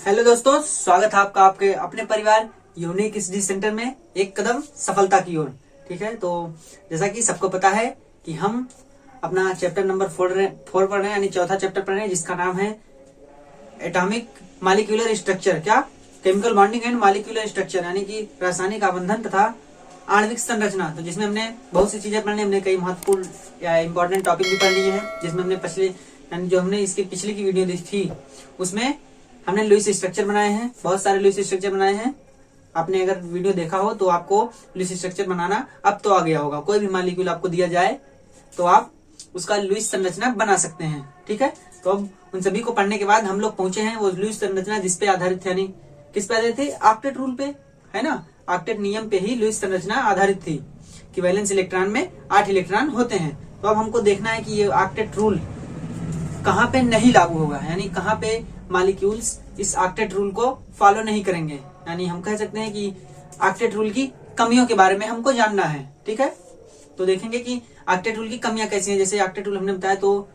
Hello दोस्तों, स्वागत है आपका आपके अपने परिवार यूनिक स्टडी सेंटर में एक कदम सफलता की ओर। ठीक है, तो जैसा कि सबको पता है कि हम अपना चैप्टर नंबर 4 पढ़ रहे हैं, यानी चौथा चैप्टर पढ़ रहे हैं, जिसका नाम है एटॉमिक मॉलिक्यूलर स्ट्रक्चर। क्या? Chemical bonding and molecular structure, यानी कि रासायनिक आबंधन तथा आणविक संरचना। तो जिसमें हमने बहुत सी चीजें पढ़नी, हमने कई महत्वपूर्ण या इंपॉर्टेंट टॉपिक भी पढ़ लिए हैं। जिसमें हमने हमने इसकी पिछली की वीडियो दी थी, उसमें हमने लुईस स्ट्रक्चर बनाए हैं, बहुत सारे लुईस स्ट्रक्चर बनाए हैं। आपने अगर वीडियो देखा हो तो आपको लुईस स्ट्रक्चर बनाना अब तो आ गया होगा। कोई भी मॉलिक्यूल आपको दिया जाए तो आप उसका लुईस संरचना बना सकते हैं। ठीक है, तो अब उन सभी को पढ़ने के बाद हम लोग पहुंचे हैं वो लुईस संरचना जिसपे आधारित थे, यानी किस पे आधारित थी? ऑक्टेट रूल पे, है ना। ऑक्टेट नियम पे ही लुईस संरचना आधारित थी कि वैलेंस इलेक्ट्रॉन में 8 इलेक्ट्रॉन होते हैं। तो अब हमको देखना है कि ये ऑक्टेट रूल कहाँ पे नहीं लागू होगा, यानी कहाँ पे मॉलिक्यूल्स इस ऑक्टेट रूल को फॉलो नहीं करेंगे। यानी हम कह सकते हैं कि ऑक्टेट रूल की कमियों के बारे में हमको जानना है। ठीक है, तो देखेंगे कि ऑक्टेट रूल की कमियां कैसी हैं। जैसे ऑक्टेट रूल हमने बताया, तो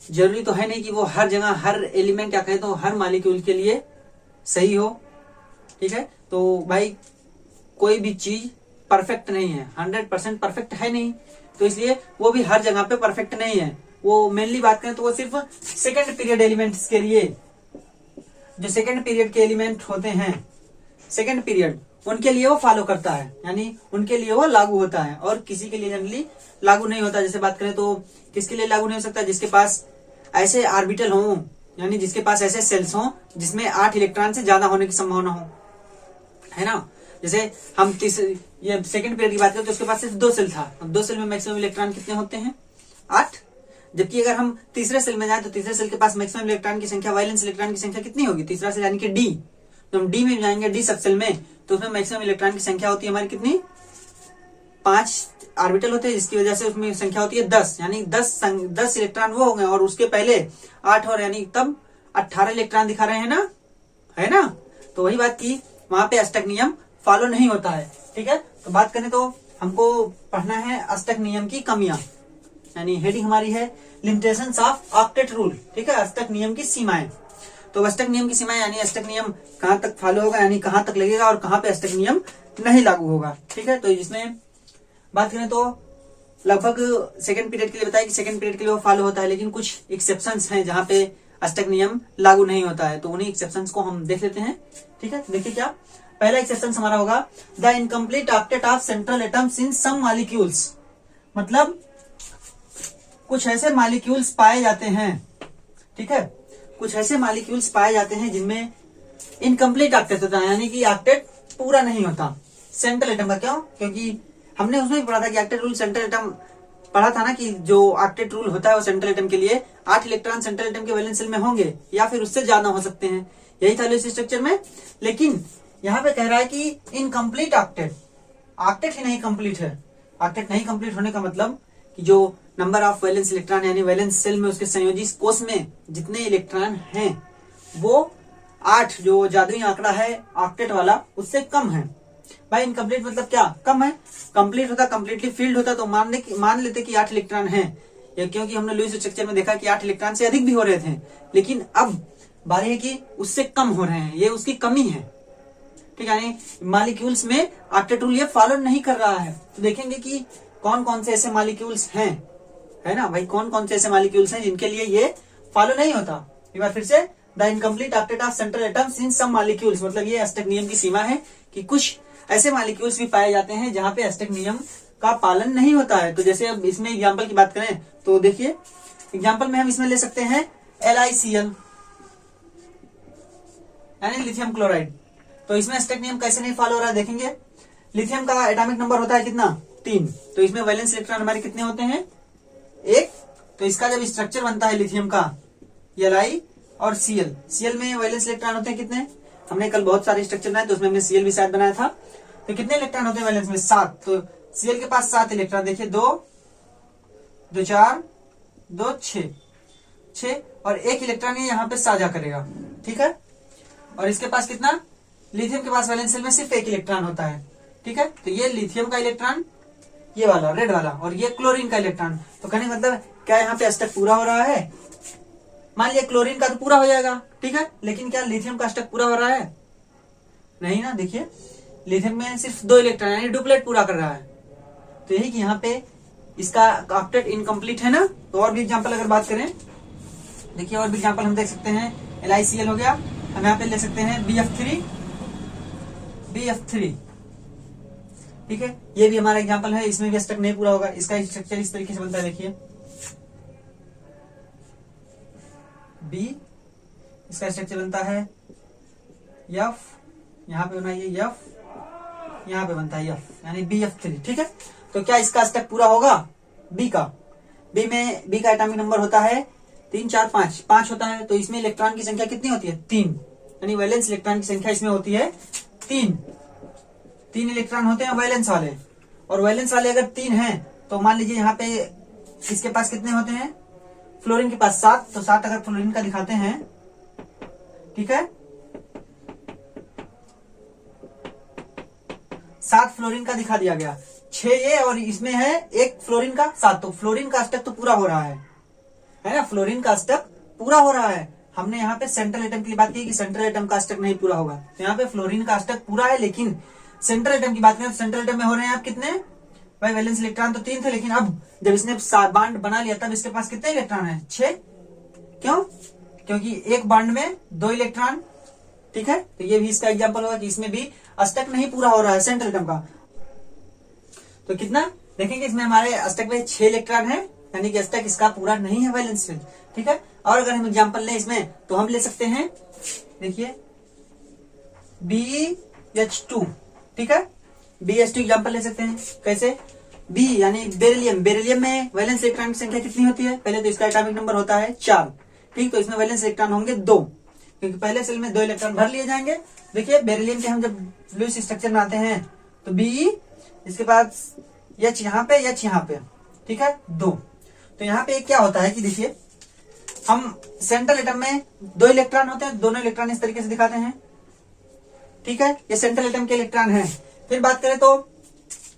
जरूरी तो है नहीं कि वो हर जगह हर एलिमेंट या कहे तो हर मॉलिक्यूल के लिए सही हो। ठीक है, तो भाई कोई भी चीज परफेक्ट नहीं है, 100% परफेक्ट है नहीं, तो इसलिए वो भी हर जगह पे परफेक्ट नहीं है। वो मेनली बात करें तो वो सिर्फ सेकेंड पीरियड एलिमेंट्स के लिए, जो सेकेंड पीरियड के एलिमेंट होते हैं, सेकेंड पीरियड, उनके लिए वो फॉलो करता है, यानी उनके लिए वो लागू होता है और किसी के लिए जनरली लागू नहीं होता। जैसे बात करें तो किसके लिए लागू नहीं हो सकता? जिसके पास ऐसे ऑर्बिटल हो, यानी जिसके पास ऐसे सेल्स हो जिसमें 8 इलेक्ट्रॉन से ज्यादा होने की संभावना हो, है ना। जैसे हम ये सेकंड पीरियड की बात करें तो उसके पास सिर्फ 2 सेल था। अब 2 सेल में मैक्सिमम इलेक्ट्रॉन कितने होते हैं? 8। जबकि अगर हम तीसरे सेल में जाए तो तीसरे सेल के पास मैक्सिमम इलेक्ट्रॉन की संख्या, वायलेंस इलेक्ट्रॉन की संख्या कितनी होगी? तीसरा सेल यानी कि डी। तो हम डी में जाएंगे, डी सब सेल में, तो उसमें मैक्सिमम इलेक्ट्रॉन की संख्या होती है हमारी कितनी? 5 ऑर्बिटल होते हैं, जिसकी वजह से उसमें संख्या होती है 10, यानी 10 इलेक्ट्रॉन वो हो गए और उसके पहले 8 और, यानी तब 18 इलेक्ट्रॉन दिखा रहे हैं ना, है ना। तो वही बात की वहां पे अष्टक नियम फॉलो नहीं होता है। ठीक है, तो बात करें तो हमको पढ़ना है अष्टक नियम की कमियां, यानी हेडिंग हमारी है लिमिटेशंस ऑफ ऑक्टेट रूल। ठीक है, अष्टक नियम की सीमाएं। तो अष्टक नियम की सीमाएं यानी अष्टक नियम कहां तक फॉलो होगा, यानी कहां तक लगेगा और कहां पे अष्टक नियम नहीं लागू होगा। ठीक है, तो इसमें बात करें तो लगभग सेकंड पीरियड के लिए बताया कि सेकंड पीरियड के लिए वो फॉलो होता है, लेकिन कुछ एक्सेप्शंस हैं जहां पे अष्टक नियम लागू नहीं होता है। तो उन्हीं एक्सेप्शंस को हम देख लेते हैं। ठीक है, देखिए क्या पहला एक्सेप्शन हमारा होगा, the incomplete octet of central atoms in some molecules. मतलब कुछ ऐसे मॉलिक्यूल्स पाए जाते हैं, ठीक है, कुछ ऐसे मॉलिक्यूल्स पाए जाते हैं जिनमें इनकम्प्लीट ऑक्टेट होता है, यानी कि ऑक्टेट पूरा नहीं होता सेंट्रल एटम का। क्यों? क्योंकि हमने उसमें भी पढ़ा था कि ऑक्टेट रूल सेंट्रल एटम पढ़ा था ना, कि जो ऑक्टेट रूल होता है वो सेंट्रल एटम के लिए 8 इलेक्ट्रॉन सेंट्रल एटम के वैलेंस शेल में होंगे या फिर उससे ज्यादा हो सकते हैं, यही था लुईस स्ट्रक्चर में। लेकिन यहाँ पे कह रहा है कि इनकम्प्लीट ऑक्टेट, ऑक्टेट ही नहीं कंप्लीट है। ऑक्टेट नहीं कंप्लीट होने का मतलब कि जो नंबर ऑफ वैलेंस इलेक्ट्रॉन, यानी वैलेंस सेल में उसके संयोजी कोष में जितने इलेक्ट्रॉन हैं वो 8, जो जादुई आंकड़ा है ऑक्टेट वाला, उससे कम है। भाई इनकम्प्लीट मतलब क्या? कम है। कंप्लीट होता, कंप्लीटली फिल्ड होता तो मान लेते कि 8 इलेक्ट्रॉन है, क्योंकि हमने लुईस स्ट्रक्चर में देखा कि 8 इलेक्ट्रॉन से अधिक भी हो रहे थे, लेकिन अब बारी है कि उससे कम हो रहे हैं, ये उसकी कमी है। ठीक है, यानी मॉलिक्यूल्स में ऑक्टेट रूल ये फॉलो नहीं कर रहा है। तो देखेंगे कि कौन कौन से ऐसे मॉलिक्यूल्स हैं, है ना भाई, कौन कौन से ऐसे मॉलिक्यूल्स हैं जिनके लिए ये फॉलो नहीं होता। एक बार फिर से, the incomplete octet of central atoms in some molecules, मतलब ये अष्टक नियम की सीमा है कि कुछ ऐसे मॉलिक्यूल्स भी पाए जाते हैं जहां पे अष्टक नियम का पालन नहीं होता है। तो जैसे अब इसमें एग्जाम्पल की बात करें तो देखिए, एग्जाम्पल में हम इसमें ले सकते हैं LiCl, यानी लिथियम क्लोराइड। तो इसमें अष्टक नियम कैसे नहीं फॉलो हो रहा है देखेंगे। लिथियम का एटॉमिक नंबर होता है कितना? 3। तो इसमें वैलेंस इलेक्ट्रॉन हमारे कितने होते हैं? 1। तो इसका जब स्ट्रक्चर बनता है लिथियम का, Li और Cl में वैलेंस इलेक्ट्रॉन होते हैं कितने? हमने कल बहुत सारे स्ट्रक्चर बनाए तो उसमें हमने Cl भी शायद बनाया था। तो कितने इलेक्ट्रॉन होते हैं वैलेंस में? 7। तो Cl के पास 7 इलेक्ट्रॉन, देखिए 2, 2 4, 2 6 और 1 इलेक्ट्रॉन ये यहाँ पे साझा करेगा। ठीक है, और इसके पास कितना? लिथियम के पास वैलेंस शेल में सिर्फ 1 इलेक्ट्रॉन होता है। ठीक है, तो ये लिथियम का इलेक्ट्रॉन, ये वाला रेड वाला, और ये क्लोरीन का इलेक्ट्रॉन। तो कहने का मतलब क्या यहाँ पे अष्टक पूरा हो रहा है? मान लिया क्लोरीन का तो पूरा हो जाएगा, ठीक है, लेकिन क्या लिथियम का स्टक पूरा हो रहा है? नहीं ना। देखिए लिथियम में सिर्फ 2 इलेक्ट्रॉन यानी डुप्लेट पूरा कर रहा है। तो यही कि यहाँ पे इसका ऑक्टेट इनकम्प्लीट है ना। तो और भी एग्जांपल अगर बात करें, देखिए और भी एग्जांपल हम देख सकते हैं। LiCl हो गया, हम यहाँ पे ले सकते हैं BF3, ठीक है, ये भी हमारा एग्जांपल है। इसमें भी स्टक नहीं पूरा होगा। इसका स्ट्रक्चर इस तरीके से बनता है, देखिए B, इसका स्ट्रक्चर बनता है F, यहाँ पे बनाइए F, यहाँ पे बनता है F, यानी BF3, ठीक है। तो क्या इसका स्टक पूरा होगा? B का एटॉमिक नंबर होता है 3 4 5 होता है। तो इसमें इलेक्ट्रॉन की संख्या कितनी होती है? 3, यानी वैलेंस इलेक्ट्रॉन की संख्या इसमें होती है 3 इलेक्ट्रॉन होते हैं वैलेंस वाले। और वैलेंस वाले अगर 3 हैं तो मान लीजिए यहाँ पे इसके पास कितने होते हैं? फ्लोरीन के पास 7, तो 7 अगर फ्लोरीन का दिखाते हैं, ठीक है, 7 फ्लोरीन का दिखा दिया गया, 6 ये और इसमें है 1 फ्लोरीन का 7, तो फ्लोरीन का स्टक तो पूरा हो रहा है ना, फ्लोरीन का स्टक पूरा हो रहा है। हमने यहाँ पे सेंट्रल एटम की बात की कि सेंट्रल एटम का स्टक नहीं पूरा होगा, तो यहाँ पे फ्लोरीन का स्टक पूरा है। लेकिन सेंट्रल एटम की बात करें तो सेंट्रल एटम में हो रहे हैं आप कितने भाई? वैलेंस इलेक्ट्रॉन तो 3 थे, लेकिन अब जब इसने बॉन्ड बना लिया तब इसके पास कितने इलेक्ट्रॉन है? 6। क्यों? क्योंकि एक बॉन्ड में 2 इलेक्ट्रॉन, ठीक है। तो ये भी इसका एग्जांपल होगा कि इसमें भी स्टक नहीं पूरा हो रहा है सेंट्रल एटम का। तो कितना देखेंगे, इसमें हमारे स्टक में 6 इलेक्ट्रॉन है, यानी कि स्टक इसका पूरा नहीं है वैलेंस में, ठीक है। और अगर हम एग्जांपल लें इसमें तो हम ले सकते हैं, देखिए BH2, ठीक है, BH2 एग्जांपल ले सकते हैं। कैसे? B यानी बेरिलियम में वैलेंस इलेक्ट्रॉन की संख्या कितनी होती है? पहले तो इसका एटॉमिक नंबर होता है 4, ठीक। तो इसमें वैलेंस इलेक्ट्रॉन होंगे 2, क्योंकि पहले सेल में 2 इलेक्ट्रॉन भर लिए जाएंगे। देखिए बेरिलियम के हम जब लुईस स्ट्रक्चर बनाते हैं तो B, इसके बाद H यहाँ पे, H यहाँ पे, ठीक है, 2। तो यहाँ पे क्या होता है कि देखिए हम सेंट्रल एटम में 2 इलेक्ट्रॉन होते हैं, दोनों इलेक्ट्रॉन इस तरीके से दिखाते हैं, ठीक है, ये सेंट्रल एटम के इलेक्ट्रॉन है। फिर बात करें तो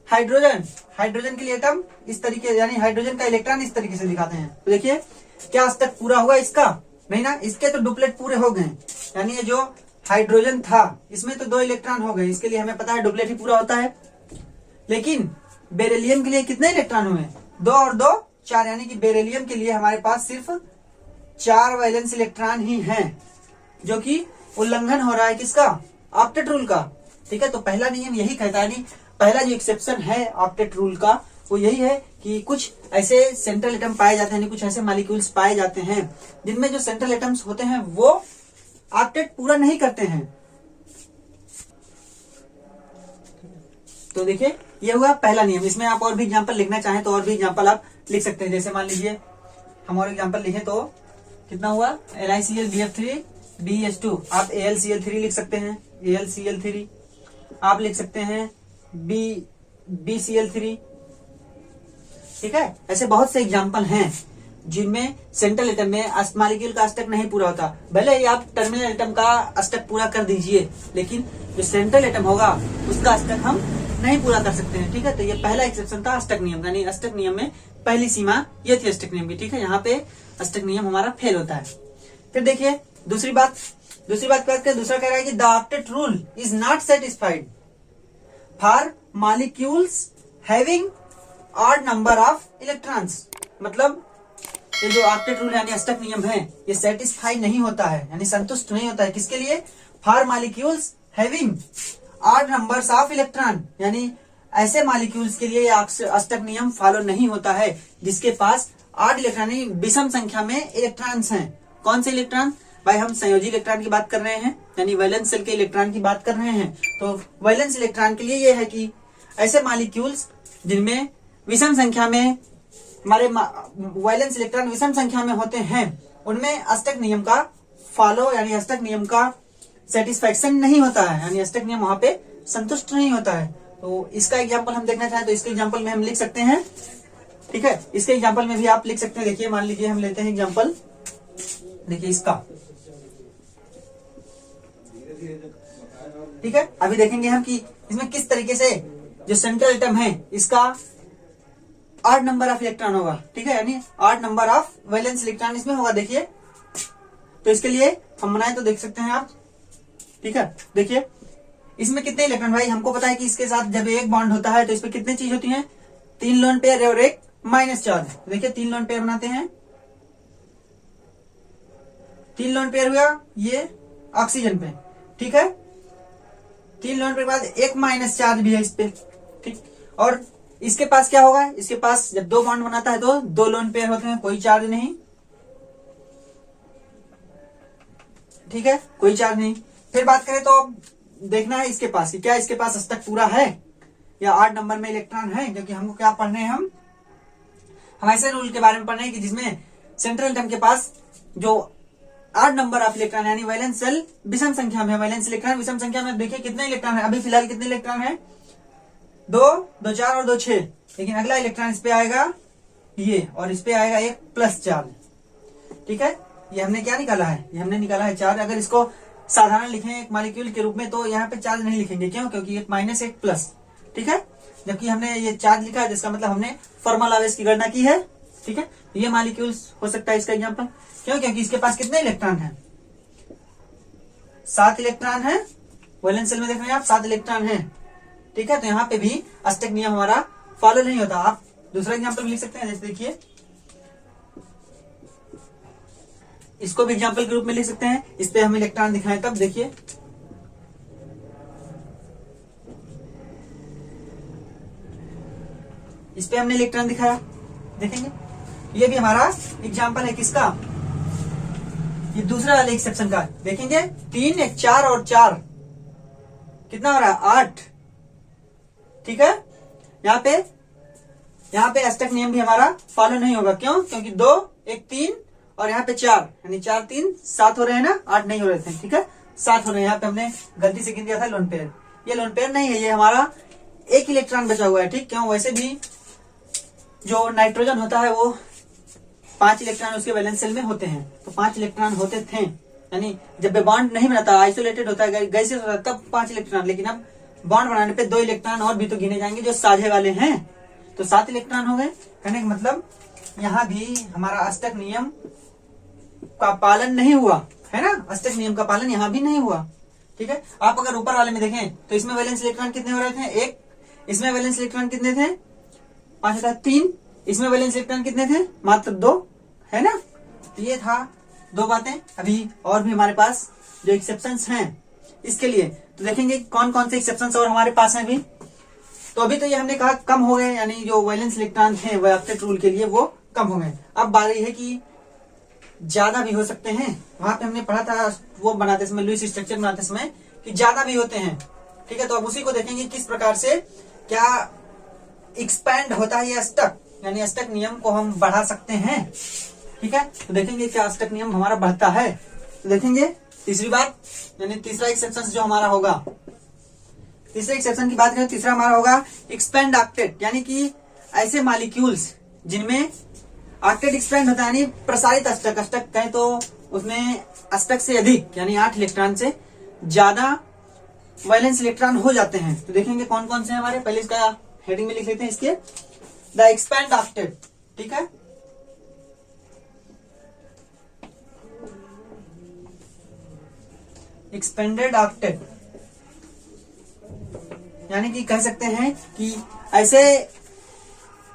हाइड्रोजन के लिए एटम इस तरीके, यानी हाइड्रोजन का इलेक्ट्रॉन इस तरीके से दिखाते हैं। तो देखिए क्या स्टक पूरा हुआ इसका? नहीं ना, इसके तो डुप्लेट पूरे हो गए, यानी ये जो हाइड्रोजन था इसमें तो 2 इलेक्ट्रॉन हो गए, इसके लिए हमें पता है डुप्लेट ही पूरा होता है। लेकिन बेरिलियम के लिए कितने इलेक्ट्रॉन हुए? 2 और 2 4, यानी कि बेरिलियम के लिए हमारे पास सिर्फ 4 वैलेंस इलेक्ट्रॉन ही हैं, जो कि उल्लंघन हो रहा है किसका? ऑक्टेट रूल का, ठीक है। तो पहला नियम यही कहता है, नहीं पहला जो एक्सेप्शन है ऑक्टेट रूल का वो यही है कि कुछ ऐसे सेंट्रल एटम पाए जाते हैं, यानी कुछ ऐसे मॉलिक्यूल्स पाए जाते हैं जिनमें जो सेंट्रल एटम्स होते हैं वो ऑक्टेट पूरा नहीं करते हैं। तो देखिए ये हुआ पहला नियम। इसमें आप और भी एग्जांपल लिखना चाहें तो और भी एग्जांपल आप लिख सकते हैं। जैसे मान लीजिए हम और एग्जांपल लिखे तो कितना हुआ? LiCl BF3 BH2, आप AlCl3 लिख सकते हैं, AlCl3 आप लिख सकते हैं, BCl3, ठीक है। ऐसे बहुत से एग्जांपल हैं जिनमें सेंट्रल एटम में मॉलिक्यूल का स्टक नहीं पूरा होता। भले ही आप टर्मिनल एटम का स्टक पूरा कर दीजिए, लेकिन जो सेंट्रल एटम होगा उसका स्टक हम नहीं पूरा कर सकते हैं, ठीक है। तो ये पहला एक्सेप्शन था स्टक नियम, यानी स्टक नियम में पहली सीमा ये थी स्टक नियम की, ठीक है। यहाँ पे स्टक नियम हमारा फेल होता है। फिर देखिए दूसरी बात करें, दूसरा कह रहा है कि the octet rule is not satisfied for molecules having odd number of electrons. मतलब ये जो ऑक्टेट रूल यानी अष्टक नियम है ये सेटिस्फाई नहीं होता है, यानी संतुष्ट नहीं होता है। किसके लिए? For molecules having odd numbers of electron, यानी ऐसे मॉलिक्यूल्स के लिए अष्टक नियम फॉलो नहीं होता है जिसके पास ऑड इलेक्ट्रॉन यानी विषम संख्या में इलेक्ट्रॉन्स हैं। कौन से इलेक्ट्रॉन? भाई हम संयोजी इलेक्ट्रॉन की बात कर रहे हैं, यानी वैलेंस शेल के इलेक्ट्रॉन की बात कर रहे हैं। तो वैलेंस इलेक्ट्रॉन के लिए ये है कि ऐसे मॉलिक्यूल्स जिनमें विषम संख्या में हमारे वैलेंस इलेक्ट्रॉन विषम संख्या में होते हैं उनमें अष्टक नियम का फॉलो यानी अष्टक नियम का सेटिस्फेक्शन नहीं होता है, यानी अष्टक नियम वहां पे संतुष्ट नहीं होता है। तो इसका एग्जांपल हम देखना चाहें तो इसके एग्जांपल में हम लिख सकते हैं, ठीक है। इसके एग्जांपल में भी आप लिख सकते हैं। देखिए मान लीजिए हम लेते हैं एग्जांपल, देखिए इसका, ठीक है। अभी देखेंगे हम कि इसमें किस तरीके से जो सेंट्रल एटम है इसका ऑड नंबर ऑफ इलेक्ट्रॉन होगा, ठीक है, यानी odd number of valence electron इसमें होगा। देखिए तो इसके लिए हम बनाए तो देख सकते हैं आप, ठीक है। देखिए इसमें कितने इलेक्ट्रॉन, भाई हमको पता है कि इसके साथ जब एक बॉन्ड होता है तो इसमें कितनी चीज होती है, 3 लोन पेयर और एक माइनस चार्ज। देखिए 3 लोन पेयर बनाते हैं, 3 लोन पेयर हुआ ये ऑक्सीजन पे, ठीक है। 3 लोन पेयर के बाद एक माइनस चार्ज भी है इस पे, ठीक। और इसके पास क्या होगा, इसके पास जब 2 बॉन्ड बनाता है तो 2 लोन पेयर होते हैं, कोई चार्ज नहीं, ठीक है, कोई चार्ज नहीं। फिर बात करें तो देखना है इसके पास कि क्या इसके पास अष्टक पूरा है या 8 नंबर में इलेक्ट्रॉन है, क्योंकि हमको क्या पढ़ने हैं, हम ऐसे रूल के बारे में पढ़ने हैं कि जिसमें सेंट्रल एटम के पास जो 8 नंबर ऑफ इलेक्ट्रॉन यानी वैलेंस सेल विषम संख्या में, वैलेंस इलेक्ट्रॉन विषम संख्या में। देखिए कितने इलेक्ट्रॉन है, अभी फिलहाल कितने इलेक्ट्रॉन है, 2, 2 4 और 2 6। लेकिन अगला इलेक्ट्रॉन इस पे आएगा ये, और इस पे आएगा एक प्लस चार्ज, ठीक है। ये हमने क्या निकाला है, ये हमने निकाला है चार्ज। अगर इसको साधारण लिखें एक मॉलिक्यूल के रूप में तो यहाँ पे चार्ज नहीं लिखेंगे, क्यों, क्योंकि एक माइनस एक प्लस, ठीक है। जबकि हमने ये चार्ज लिखा है जिसका मतलब हमने फॉर्मल आवेश की गणना की है, ठीक है। ये मॉलिक्यूल्स हो सकता है इसका एग्जांपल, क्यों, क्योंकि इसके पास कितने इलेक्ट्रॉन है, 7 इलेक्ट्रॉन है। वैलेंस सेल में देख रहे हैं आप 7 इलेक्ट्रॉन है, ठीक है। तो यहाँ पे भी अष्टक नियम हमारा फॉलो नहीं होता। आप दूसरा एग्जांपल भी लिख सकते हैं, जैसे देखिए इसको भी एग्जांपल के रूप में लिख सकते हैं। इस पे हम इलेक्ट्रॉन दिखाएं तब देखिए, इस पे हमने इलेक्ट्रॉन दिखाया, देखेंगे ये भी हमारा एग्जांपल है किसका, ये दूसरा वाले एक्सेप्शन का। देखेंगे 3 1 4 और 4 कितना हो रहा है, 8, ठीक है। यहाँ पे अष्टक नियम भी हमारा फॉलो नहीं होगा, क्यों, क्योंकि 2 1 3 और यहाँ पे 4 यानी 4 3 7 हो रहे हैं ना, 8 नहीं हो रहे थे, ठीक है, 7 हो रहे हैं। यहाँ पे हमने गलती से गिन दिया था लोन पेयर, ये लोन पेयर नहीं है, ये हमारा एक इलेक्ट्रॉन बचा हुआ है, ठीक। क्यों, वैसे भी जो नाइट्रोजन होता है वो 5 इलेक्ट्रॉन उसके वैलेंस सेल में होते हैं, तो 5 इलेक्ट्रॉन होते थे, यानी जब बॉन्ड नहीं बनाता, आइसोलेटेड होता है, गैसेस होता है, तब 5 इलेक्ट्रॉन। लेकिन अब बॉन्ड बनाने पे 2 इलेक्ट्रॉन और भी तो गिने जाएंगे जो साझे वाले हैं, तो 7 इलेक्ट्रॉन हो गए। कहने का मतलब यहाँ भी हमारा अष्टक नियम का पालन नहीं हुआ है ना, अष्टक नियम का पालन यहाँ भी नहीं हुआ, ठीक है। आप अगर ऊपर वाले में देखें तो इसमें वैलेंस इलेक्ट्रॉन कितने हो रहे थे, 1, इसमें वैलेंस इलेक्ट्रॉन कितने थे, 5 था 3, इसमें वैलेंस इलेक्ट्रॉन कितने थे, मात्र 2, है ना। तो ये था 2 बातें। अभी और भी हमारे पास जो एक्सेप्शंस हैं इसके लिए, तो देखेंगे कौन कौन से एक्सेप्शंस और हमारे पास हैं अभी। तो अभी तो ये हमने कहा कम हो गए, यानी जो वैलेंस इलेक्ट्रॉन थे वो ऑक्टेट रूल के लिए वो कम हो गए। अब बारी है कि ज्यादा भी हो सकते हैं। वहां पे हमने पढ़ा था वो बनाते समय, लुईस स्ट्रक्चर बनाते समय, कि ज्यादा भी होते हैं, ठीक है। तो अब उसी को देखेंगे किस प्रकार से क्या एक्सपैंड होता है ये अष्टक, यानी अष्टक नियम को हम बढ़ा सकते हैं, ठीक है। तो देखेंगे क्या अष्टक नियम हमारा बढ़ता है। तो देखेंगे तीसरी बात, यानी तीसरा एक्सेप्शन जो हमारा होगा, तीसरे एक्सेप्शन की बात करें, तीसरा हमारा होगा एक्सपेंड ऑक्टेट, यानी कि ऐसे मॉलिक्यूल्स जिनमें ऑक्टेट एक्सपेंड होता है, यानी प्रसारित अष्टक, अष्टक कहें तो उसमें अष्टक से अधिक यानी 8 इलेक्ट्रॉन से ज्यादा वैलेंस इलेक्ट्रॉन हो जाते हैं। तो देखेंगे कौन कौन से हैं हमारे, पहले इसका हेडिंग में लिख लेते हैं इसके, द एक्सपेंड ऑक्टेट, ठीक है। एक्सपेंडेड ऑक्टेट यानी कि कह सकते हैं कि ऐसे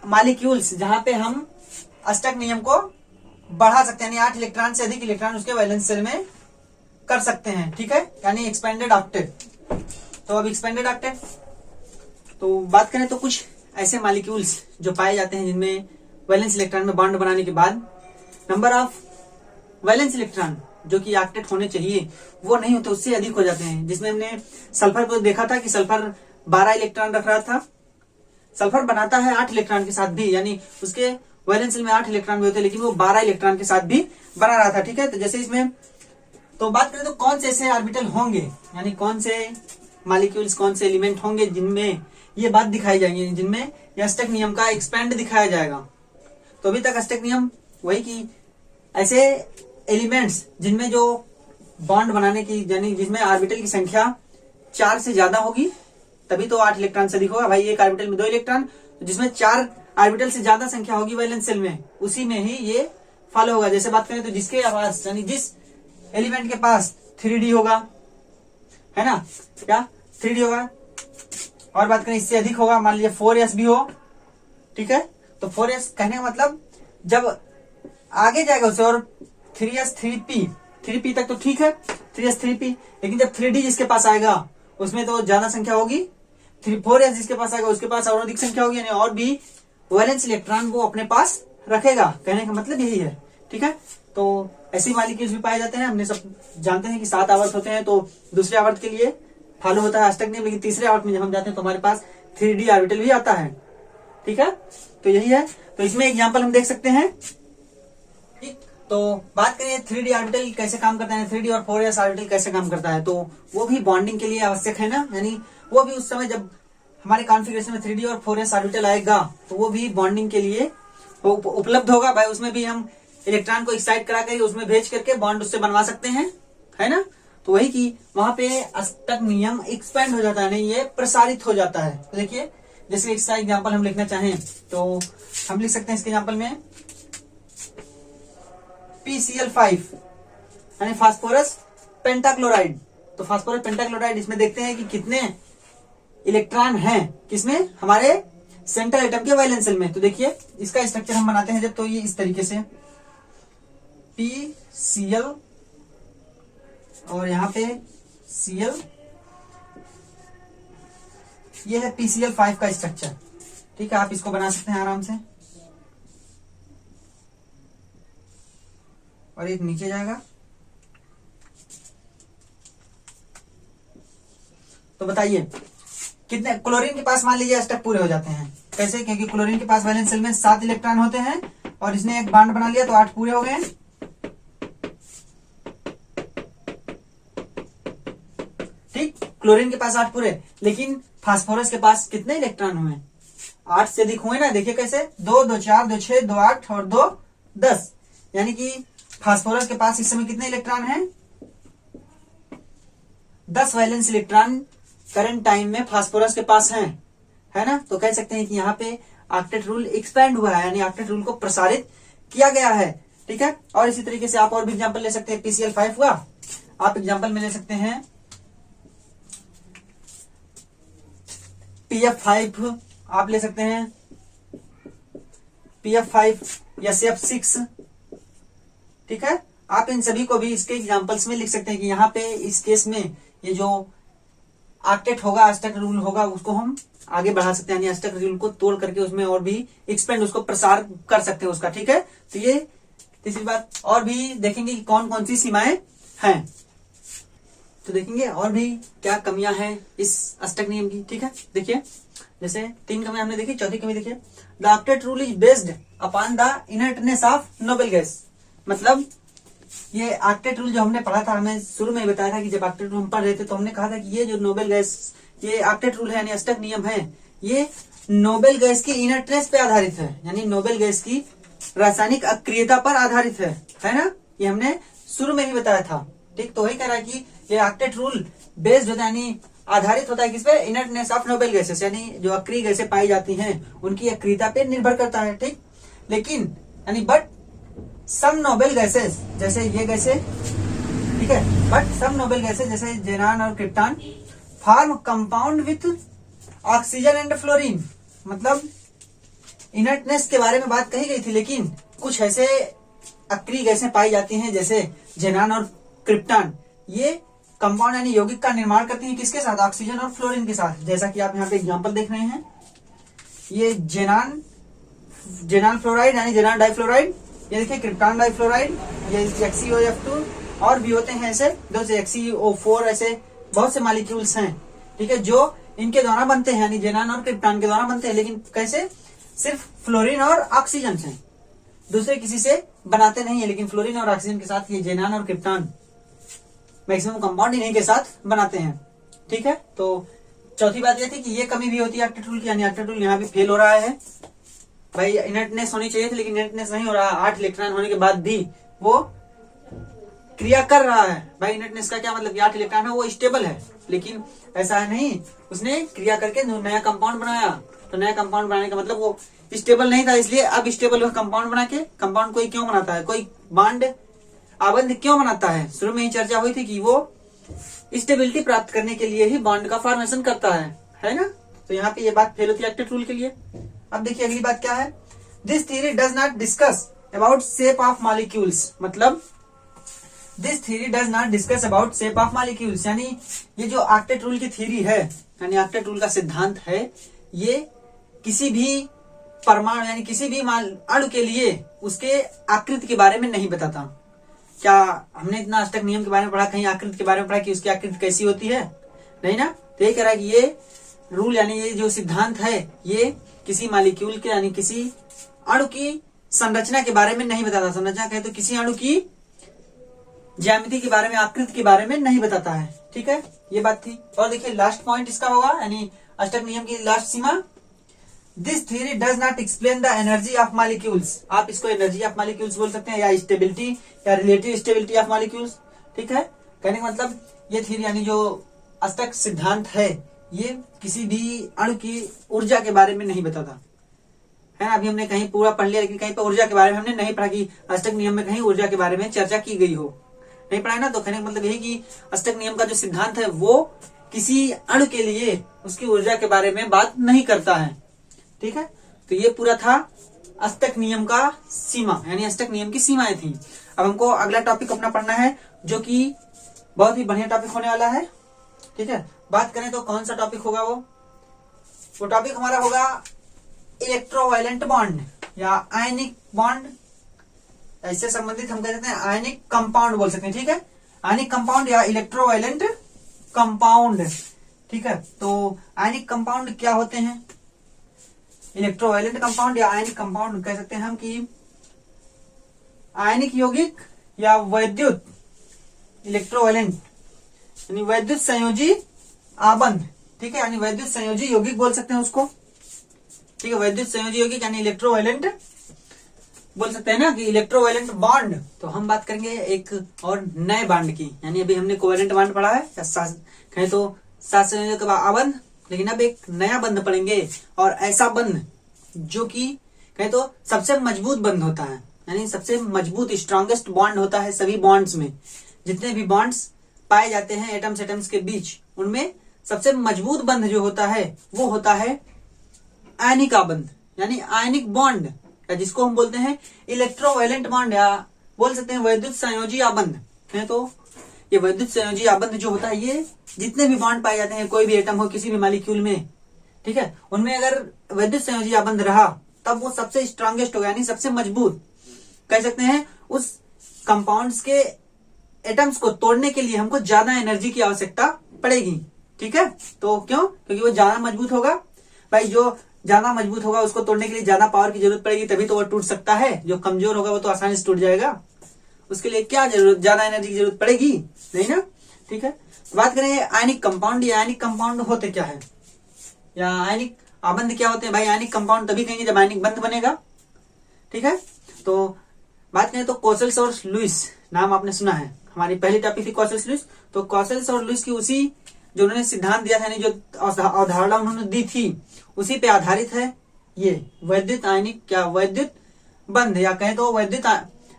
मॉलिक्यूल्स जहां पे हम अष्टक नियम को बढ़ा सकते हैं, यानी 8 इलेक्ट्रॉन से अधिक इलेक्ट्रॉन उसके वैलेंस सेल में कर सकते हैं, ठीक है, यानी एक्सपेंडेड ऑक्टेट। तो अब एक्सपेंडेड ऑक्टेट तो बात करें तो कुछ ऐसे मॉलिक्यूल्स जो पाए जाते हैं जिनमें वैलेंस इलेक्ट्रॉन में बॉन्ड बनाने के बाद नंबर ऑफ वैलेंस इलेक्ट्रॉन जो कि ऑक्टेट होने चाहिए वो नहीं होते, उससे अधिक हो जाते हैं। जिसमें हमने सल्फर को देखा था कि सल्फर 12 इलेक्ट्रॉन रख रहा था, सल्फर बनाता है 8 इलेक्ट्रॉन के साथ भी, यानी उसके वैलेंस सेल में 8 इलेक्ट्रॉन भी होते हैं, लेकिन वो 12 इलेक्ट्रॉन के साथ भी बना रहा था, ठीक है। तो जैसे इसमें तो बात करें तो कौन से ऐसे ऑर्बिटल होंगे, यानी कौन से मॉलिक्यूल्स, कौन से एलिमेंट होंगे जिनमें ये बात दिखाई जाएगी, जिनमें यह अष्टक नियम का एक्सपेंड दिखाया जाएगा। तो अभी तक अष्टक नियम वही कि ऐसे एलिमेंट्स जिनमें जो बॉन्ड बनाने की, यानी जिसमें ऑर्बिटल की संख्या 4 से ज्यादा होगी तभी तो 8 इलेक्ट्रॉन से अधिक होगा। भाई एक ऑर्बिटल में 2 इलेक्ट्रॉन, तो जिसमें 4 ऑर्बिटल से ज्यादा संख्या होगी वैलेंस सेल में, उसी में ही ये फॉलो होगा। जैसे बात करें तो जिसके आवास, यानी जिस एलिमेंट के पास 3D होगा, है ना, क्या 3D होगा। और बात करें इससे अधिक होगा, मान लीजिए 4s भी हो, ठीक है, तो 4s कहने का मतलब जब आगे जाएगा उससे और 3s 3p तक तो ठीक है, 3s 3p, लेकिन जब 3D जिसके पास आएगा उसमें तो ज्यादा संख्या होगी, 4s जिसके पास आएगा उसके पास और अधिक संख्या होगी, यानी और भी वैलेंस इलेक्ट्रॉन वो अपने पास रखेगा, कहने का मतलब यही है, ठीक है। तो ऐसी मॉलिक्यूल्स भी पाए जाते हैं, हमने सब जानते हैं कि 7 आवर्त होते हैं, तो दूसरे आवर्त के लिए फॉलो होता है अष्टक नियम, लेकिन तीसरे आवर्त में जब हम जाते हैं तो हमारे पास 3D ऑर्बिटल भी आता है, ठीक है। तो यही है, तो इसमें एग्जाम्पल हम देख सकते हैं, ठीक। तो बात करें 3D ऑर्बिटल कैसे काम करता है, 3D और 4s ऑर्बिटल कैसे काम करता है, तो वो भी बॉन्डिंग के लिए आवश्यक है ना, यानी वो भी उस समय जब हमारे कॉन्फ़िगरेशन में 3D और 4s ऑर्बिटल आएगा तो वो भी बॉन्डिंग के लिए उपलब्ध होगा भाई। उसमें भी हम इलेक्ट्रॉन को एक्साइट करा कर उसमें भेज करके बॉन्ड उससे बनवा सकते हैं, है ना। तो वही कि वहां पे अष्टक नियम एक्सपेंड हो जाता है, नहीं ये प्रसारित हो जाता है। तो देखिए जैसे इसका एग्जाम्पल हम लिखना चाहें तो हम लिख सकते हैं इसके एग्जाम्पल में PCl5 यानी फास्फोरस पेंटाक्लोराइड। तो फास्फोरस पेंटाक्लोराइड इसमें देखते हैं कि कितने इलेक्ट्रॉन हैं, किसमें, हमारे सेंट्रल एटम के वैलेंस शेल में। तो देखिए इसका स्ट्रक्चर हम बनाते हैं जब, तो ये इस तरीके से PCl और यहाँ पे Cl, ये है PCl5 का स्ट्रक्चर, ठीक है। आप इसको बना सकते हैं आराम से, और एक नीचे जाएगा। तो बताइए कितने क्लोरीन के पास मान लीजिए अष्टक पूरे हो जाते हैं, कैसे, क्योंकि क्लोरीन के पास वैलेंस शेल में 7 इलेक्ट्रॉन होते हैं और इसने एक बॉन्ड बना लिया तो 8 पूरे हो गए, ठीक। क्लोरीन के पास 8 पूरे, लेकिन फास्फोरस के पास कितने इलेक्ट्रॉन हुए, 8 से अधिक हुए ना। देखिए कैसे, 2 2 4 2 6 2 8 और 2 10, यानी कि फास्फोरस के पास इस समय कितने इलेक्ट्रॉन हैं, 10 वैलेंस इलेक्ट्रॉन करंट टाइम में फास्फोरस के पास हैं, है ना। तो कह सकते हैं कि यहाँ पे ऑक्टेट रूल एक्सपैंड हुआ है, यानी ऑक्टेट रूल को प्रसारित किया गया है, ठीक है। और इसी तरीके से आप और भी एग्जांपल ले सकते हैं, PCl5 हुआ, आप एग्जांपल में ले सकते हैं PF5, आप ले सकते हैं PF5 या CF6, ठीक है। आप इन सभी को भी इसके एग्जांपल्स में लिख सकते हैं कि यहाँ पे इस केस में ये जो ऑक्टेट होगा, अष्टक रूल होगा, उसको हम आगे बढ़ा सकते हैं, यानी अष्टक रूल को तोड़ करके उसमें और भी एक्सपेंड, उसको प्रसार कर सकते हैं उसका, ठीक है। तो ये तीसरी बात, और भी देखेंगे कि कौन कौन सी सीमाएं हैं, तो देखेंगे और भी क्या कमियां हैं इस अष्टक नियम की, ठीक है। देखिए जैसे 3 कमियां हमने देखी, चौथी कमी देखिए, the octet rule is based upon the inertness of noble gas. मतलब ये ऑक्टेट रूल जो हमने पढ़ा था, हमें शुरू में ही बताया था कि जब ऑक्टेट रूल हम पढ़ रहे थे तो हमने कहा था कि ये जो नोबेल गैस, ये ऑक्टेट रूल है यानी अष्टक नियम है, ये नोबेल गैस की इनर्टनेस पे आधारित है, यानी नोबेल गैस की रासायनिक अक्रियता पर आधारित है ना। ये हमने शुरू में ही बताया था, ठीक। तो वही कह रहा है कि ये ऑक्टेट रूल बेस्ड होता है, यानी आधारित होता है किस पे, इनर्टनेस ऑफ नोबेल गैसेस, यानी जो अक्रिय गैसें पाई जाती हैं उनकी अक्रियता पे निर्भर करता है, ठीक। लेकिन यानी बट सम नोबेल गैसेस, जैसे ये गैसें, ठीक है, बट सम नोबेल गैसेस जैसे जेनान और krypton form compound with oxygen and fluorine. मतलब इनर्टनेस के बारे में बात कही गई थी, लेकिन कुछ ऐसे अक्रिय गैसें पाई जाती हैं जैसे जेनान और क्रिप्टॉन, ये कंपाउंड यानी यौगिक का निर्माण करती हैं किसके साथ, ऑक्सीजन और फ्लोरीन के साथ। जैसा कि आप यहाँ पे एग्जांपल देख रहे हैं, ये जेनान फ्लोराइड यानी जेनान डाइफ्लोराइड, ये देखिए क्रिप्टॉन डाइफ्लोराइड, ये XeOF2, और भी होते हैं ऐसे 2 से XeO4, ऐसे बहुत से मॉलिक्यूल्स हैं, ठीक है, जो इनके द्वारा बनते हैं, यानी जेनान और क्रिप्टॉन के द्वारा बनते हैं, लेकिन कैसे, सिर्फ फ्लोरीन और ऑक्सीजन से, दूसरे किसी से बनाते नहीं है, लेकिन फ्लोरीन और ऑक्सीजन के साथ ये जेनान और क्रिप्टॉन मैक्सिमम कंपाउंड इन्हीं के साथ बनाते हैं, ठीक है। तो चौथी बात ये थी कि ये कमी भी होती है ऑक्टेट रूल की, यानी ऑक्टेट रूल यहाँ भी फेल हो रहा है भाई। इनर्टनेस होनी चाहिए थी लेकिन इनर्टनेस नहीं हो रहा, 8 इलेक्ट्रॉन होने के बाद भी वो क्रिया कर रहा है भाई। इनर्टनेस का क्या मतलब, 8 इलेक्ट्रॉन है वो स्टेबल है, लेकिन ऐसा है नहीं, उसने क्रिया करके नया कंपाउंड बनाया। तो नया कंपाउंड बनाने का मतलब वो स्टेबल नहीं था, इसलिए अब स्टेबल कंपाउंड बना के, कंपाउंड कोई क्यों बनाता है, कोई बॉन्ड आबंध क्यों बनाता है? शुरू में ही चर्चा हुई थी कि वो स्टेबिलिटी प्राप्त करने के लिए ही बॉन्ड का फॉर्मेशन करता है ना? तो यहाँ पे ये बात फेल होती है एक्टिव रूल के लिए। अब देखिए अगली बात क्या है, this theory does not discuss about shape of molecules. मतलब this theory does not discuss about shape of molecules, यानी ये जो ऑक्टेट रूल की थ्योरी है, यानी ऑक्टेट रूल का सिद्धांत है, ये किसी भी परमाणु यानी किसी भी अणु के लिए उसके आकृति के बारे में नहीं बताता। क्या हमने इतना अष्टक नियम के बारे में पढ़ा, कहीं आकृति के बारे में पढ़ा कि उसकी आकृति कैसी होती है? नहीं ना। तो ये कह रहा है कि ये रूल यानी ये जो सिद्धांत है ये किसी मॉलिक्यूल के यानी किसी अणु की संरचना के बारे में नहीं बताता। संरचना कहे तो किसी अणु की ज्यामिति के बारे में, आकृति के बारे में नहीं बताता है। ठीक है, ये बात थी। और देखिए लास्ट पॉइंट इसका होगा यानी अष्टक नियम की last Seema, this theory does not explain the energy of molecules. आप इसको एनर्जी ऑफ मॉलिक्यूल्स बोल सकते हैं या स्टेबिलिटी या रिलेटिव स्टेबिलिटी ऑफ मॉलिक्यूल्स। ठीक है, कहने का मतलब ये थ्योरी यानी जो अष्टक सिद्धांत है ये किसी भी अणु की ऊर्जा के बारे में नहीं बताता है ना। अभी हमने कहीं पूरा पढ़ लिया लेकिन कहीं पर ऊर्जा के बारे में हमने नहीं पढ़ा कि अष्टक नियम में कहीं ऊर्जा के बारे में चर्चा की गई हो, नहीं पढ़ा है ना। तो कहने का मतलब यही कि अष्टक नियम का जो सिद्धांत है वो किसी अणु के लिए उसकी ऊर्जा के बारे में बात नहीं करता है। ठीक है, तो ये पूरा था अष्टक नियम का सीमा यानी अष्टक नियम की सीमाएं थी। अब हमको अगला टॉपिक अपना पढ़ना है जो कि बहुत ही बढ़िया टॉपिक होने वाला है। ठीक है, बात करें तो कौन सा टॉपिक होगा? वो टॉपिक हमारा होगा इलेक्ट्रोवायलेंट बॉन्ड या आयनिक बॉन्ड। इससे संबंधित हम कह सकते हैं आयनिक कंपाउंड बोल सकते हैं। ठीक है, आयनिक कंपाउंड या इलेक्ट्रोवायलेंट कंपाउंड। ठीक है, तो आयनिक कंपाउंड क्या होते हैं? इलेक्ट्रोवायलेंट कंपाउंड या आयनिक कंपाउंड कह सकते हैं हम कि आयनिक यौगिक या वैद्युत इलेक्ट्रोवायलेंट यानी वैद्युत संयोजी आबंध। ठीक है, यानी वैद्युत संयोजी यौगिक बोल सकते हैं उसको। ठीक है, वैद्युत संयोजी यौगिक यानी इलेक्ट्रोवायलेंट बोल सकते हैं ना कि इलेक्ट्रोवायलेंट बॉन्ड। तो हम बात करेंगे एक और नए बॉन्ड की, यानी अभी हमने कोवेलेंट बॉन्ड पढ़ा है या कहें तो सात संयोजक आबंध, लेकिन अब एक नया बंध पढ़ेंगे और ऐसा बंध जो कि कहें तो सबसे मजबूत बंध होता है, यानी सबसे मजबूत स्ट्रॉन्गेस्ट बॉन्ड होता है सभी बॉन्ड्स में। जितने भी बॉन्ड्स पाए जाते हैं एटम्स के बीच उनमें सबसे मजबूत बंध जो होता है वो होता है आयनिक आबंध यानी आयनिक बॉन्ड, या जिसको हम बोलते हैं इलेक्ट्रोवायलेंट बॉन्ड या बोल सकते हैं वैद्युत संयोजी आबंध है। तो ये वैद्युत संयोजी आबंध जो होता है ये जितने भी बॉन्ड पाए जाते हैं कोई भी एटम हो किसी भी मॉलिक्यूल में, ठीक है, उनमें अगर वैद्युत संयोजी आबंध रहा तब वो सबसे स्ट्रांगेस्ट होगा यानी सबसे मजबूत कह सकते हैं। उस कंपाउंड्स के एटम्स को तोड़ने के लिए हमको ज्यादा एनर्जी की आवश्यकता पड़ेगी। ठीक है, तो क्यों? क्योंकि वो ज्यादा मजबूत होगा। भाई जो ज्यादा मजबूत होगा उसको तोड़ने के लिए ज्यादा पावर की जरूरत पड़ेगी तभी तो वो टूट सकता है। जो कमजोर होगा वो तो आसानी से टूट जाएगा, उसके लिए क्या जरूरत, ज्यादा एनर्जी की जरूरत पड़ेगी नहीं ना। ठीक है, तो बात करें आयनिक कंपाउंड। या आयनिक कंपाउंड होते क्या है या आयनिक आबंध क्या होते हैं? भाई आयनिक कंपाउंड तभी कहेंगे जब आयनिक बंध बनेगा। ठीक है, तो बात करें तो कोसेल्स और लुईस नाम आपने सुना है, हमारी पहली टॉपिक थी कोसेल्स लुईस। तो कोसेल्स और लुईस की उसी जो उन्होंने सिद्धांत दिया था यानी जो अवधारणा उन्होंने दी थी उसी पे आधारित है ये वैद्युत आयनिक क्या वैद्युत बंध या कहें तो वैद्युत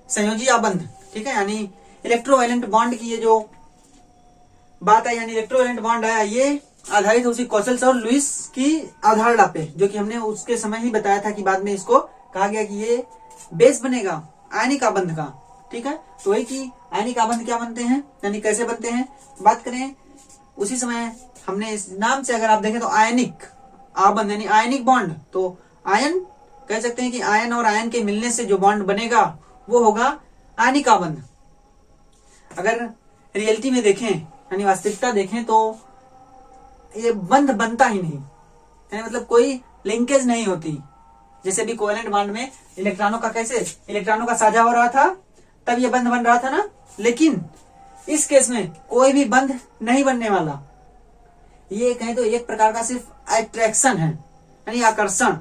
संयोजी आबंध। ठीक है, यानी इलेक्ट्रोवायलेंट बॉन्ड की ये जो बात है यानी इलेक्ट्रोवायलेंट बॉन्ड आया ये आधारित है उसी कोसेल्स और लुईस की अवधारणा पे, जो कि हमने उसके समय ही बताया था कि बाद में इसको कहा गया कि ये बेस बनेगा आयनिक आबंध का। ठीक है, तो वही कि आयनिक आबंध क्या बनते हैं यानी कैसे बनते हैं बात करें। उसी समय हमने इस नाम से अगर आप देखें तो आयनिक आबंध यानी आयनिक बॉन्ड, तो आयन कह सकते हैं कि आयन और आयन के मिलने से जो बॉन्ड बनेगा वो होगा आयनिक आबंध। अगर रियलिटी में देखें यानी वास्तविकता देखें तो ये बंध बनता ही नहीं यानी मतलब कोई लिंकेज नहीं होती। जैसे भी कोवेलेंट बॉन्ड में इलेक्ट्रॉनों का कैसे इलेक्ट्रॉनों का साझा हो रहा था तब ये बंध बन रहा था ना, लेकिन इस केस में कोई भी बंध नहीं बनने वाला। ये कहें तो एक प्रकार का सिर्फ अट्रैक्शन है यानी आकर्षण,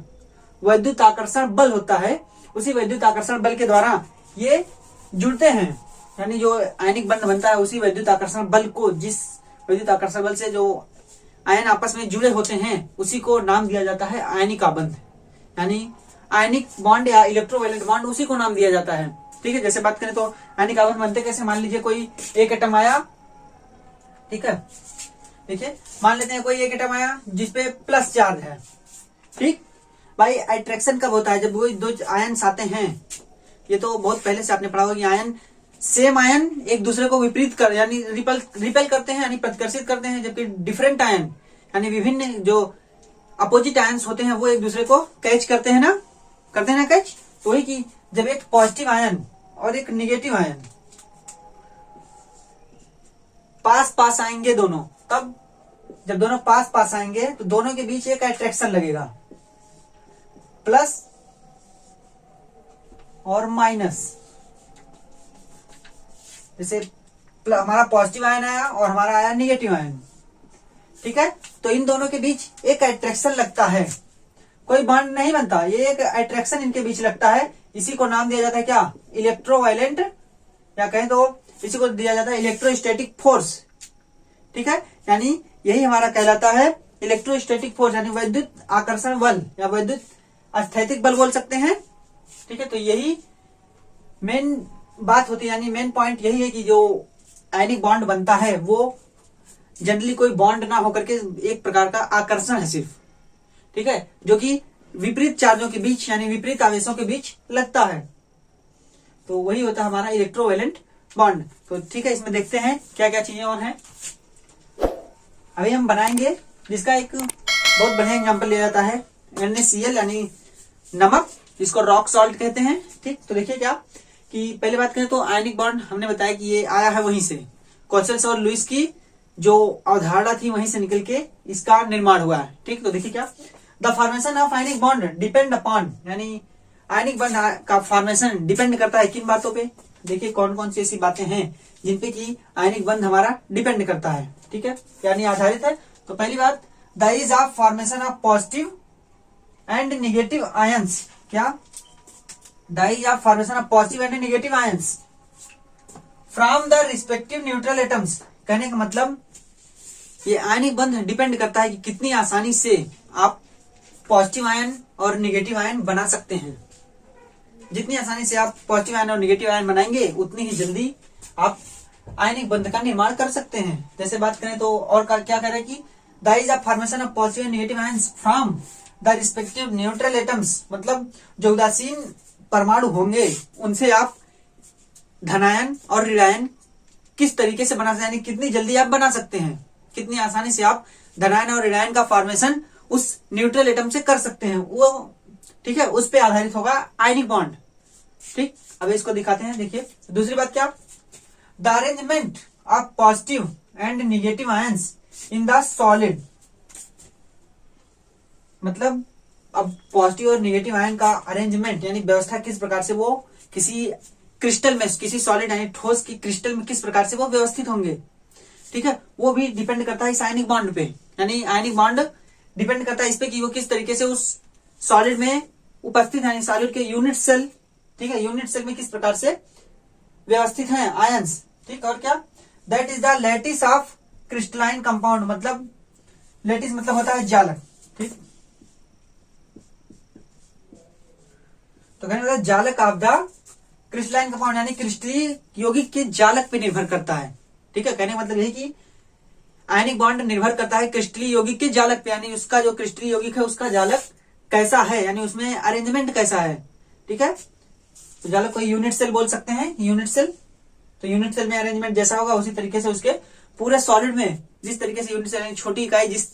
वैद्युत आकर्षण बल होता है। उसी वैद्युत आकर्षण बल के द्वारा ये जुड़ते हैं यानी जो आयनिक बंध बनता है उसी वैद्युत आकर्षण बल को, जिस वैद्युत आकर्षण बल से जो आयन आपस में जुड़े होते हैं उसी को नाम दिया जाता है आयनिक आबंध। यानी आयनिक बॉन्ड या इलेक्ट्रोवायलेंट बॉन्ड उसी को नाम दिया जाता है। ठीक है, जैसे बात करें तो आयनिक आवन बनते कैसे, मान लीजिए कोई एक एटम आया, ठीक है, देखिए मान लेते हैं कोई एक एटम आया जिसपे प्लस चार्ज है, ठीक भाई। अट्रैक्शन कब होता है, जब वो दो आयन्स आते हैं, ये तो बहुत पहले से आपने पढ़ा होगा कि आयन सेम आयन एक दूसरे को विपरीत कर यानी रिपेल करते हैं यानी प्रतिकर्षित करते हैं, जबकि डिफरेंट आयन यानी विभिन्न जो अपोजिट आयन्स होते हैं वो एक दूसरे को कैच करते हैं ना कैच। तो वही कि जब एक पॉजिटिव आयन और एक निगेटिव आयन पास आएंगे दोनों, तब जब दोनों पास आएंगे तो दोनों के बीच एक अट्रैक्शन लगेगा, प्लस और माइनस। जैसे हमारा पॉजिटिव आयन आया और हमारा आया निगेटिव आयन, ठीक है, तो इन दोनों के बीच एक अट्रैक्शन लगता है, कोई बॉन्ड नहीं बनता, ये एक अट्रैक्शन इनके बीच लगता है। इसी को नाम दिया जाता है क्या, इलेक्ट्रोवायलेंट, या कहें तो इसी को दिया जाता है इलेक्ट्रोस्टैटिक फोर्स, ठीक है। यानी यही हमारा कहलाता है इलेक्ट्रोस्टैटिक फोर्स, यानी वैद्युत आकर्षण बल या वैद्युत स्थैतिक बल बोल सकते हैं, ठीक है। तो यही मेन बात होती है, यानी मेन पॉइंट यही है कि जो आयनिक बॉन्ड बनता है वो जनरली कोई बॉन्ड ना होकर के एक प्रकार का आकर्षण है सिर्फ, ठीक है, जो कि विपरीत चार्जों के बीच यानी विपरीत आवेशों के बीच लगता है। तो वही होता है हमारा इलेक्ट्रोवैलेंट बॉन्ड। तो ठीक है, इसमें देखते हैं क्या क्या चीजें और हैं। अभी हम बनाएंगे जिसका एक बहुत बढ़िया एग्जांपल लिया जाता है NaCl यानी नमक, जिसको रॉक सॉल्ट कहते हैं, ठीक। तो देखिए क्या कि पहले बात करें तो आयनिक बॉन्ड हमने बताया कि ये आया है वहीं से, कोचेल्स और लुईस की जो अवधारणा थी वहीं से निकल के इसका निर्माण हुआ है, ठीक। तो देखिए क्या, the formation of ionic bond depend upon, यानी आयनिक बॉन्ड का फॉर्मेशन डिपेंड करता है किन बातों पे। देखिए कौन कौन सी ऐसी बातें हैं जिनपे कि आयनिक बॉन्ड हमारा डिपेंड करता है, ठीक है, यानी आधारित है। तो पहली बात, the ease of formation of positive and negative ions, क्या, the ease of formation of positive and negative ions from the respective neutral atoms. कहने का मतलब ये आयनिक बंध डिपेंड करता है कि कितनी आसानी से आप पॉजिटिव आयन और निगेटिव आयन बना सकते हैं। जितनी आसानी से आप पॉजिटिव आयन और निगेटिव आयन बनाएंगे उतनी ही जल्दी आप आयनिक बंध का निर्माण कर सकते हैं। जैसे बात करें तो और क्या कह रहे हैं कि the ease of formation of positive and negative ions from the respective neutral atoms, मतलब जो उदासीन परमाणु होंगे उनसे आप धनायन और ऋणायन किस तरीके से बना सकते हैं, यानी कितनी जल्दी आप बना सकते हैं, कितनी आसानी से आप धनायन और ऋणायन का फॉर्मेशन उस न्यूट्रल एटम से कर सकते हैं, वो ठीक है, उस पे आधारित होगा आयनिक बॉन्ड, ठीक। अब इसको दिखाते हैं, देखिए दूसरी बात क्या, the arrangement of positive and negative ions in the solid, मतलब अब पॉजिटिव और निगेटिव आयन का अरेंजमेंट यानी व्यवस्था किस प्रकार से वो किसी क्रिस्टल में, किसी सॉलिड यानी ठोस की क्रिस्टल में किस प्रकार से वो व्यवस्थित होंगे, ठीक है, वो भी डिपेंड करता है इस आयनिक बॉन्ड पे। यानी आयनिक बॉन्ड डिपेंड करता है इस पे कि वो किस तरीके से उस सॉलिड में उपस्थित है, यानी सॉलिड के यूनिट सेल, ठीक है, यूनिट सेल में किस प्रकार से व्यवस्थित हैं आयंस, ठीक। और क्या, that is the lattice of crystalline compound, मतलब लैटिस मतलब होता है जालक, ठीक। तो कहने का जालक ऑफ द क्रिस्टलाइन कंपाउंड यानी क्रिस्टलीय यौगिक के जालक पे निर्भर करता है, ठीक है। कहने का मतलब यही कि आयनिक बॉन्ड निर्भर करता है क्रिस्टलीय यौगिक के जालक पे, यानी उसका जो क्रिस्टलीय यौगिक है उसका जालक कैसा है, यानी उसमें अरेंजमेंट कैसा है, ठीक है। तो जालक को यूनिट सेल बोल सकते हैं, यूनिट सेल। तो यूनिट सेल में अरेंजमेंट जैसा होगा उसी तरीके से उसके पूरे सॉलिड में जिस तरीके से यूनिट सेल छोटी इकाई जिस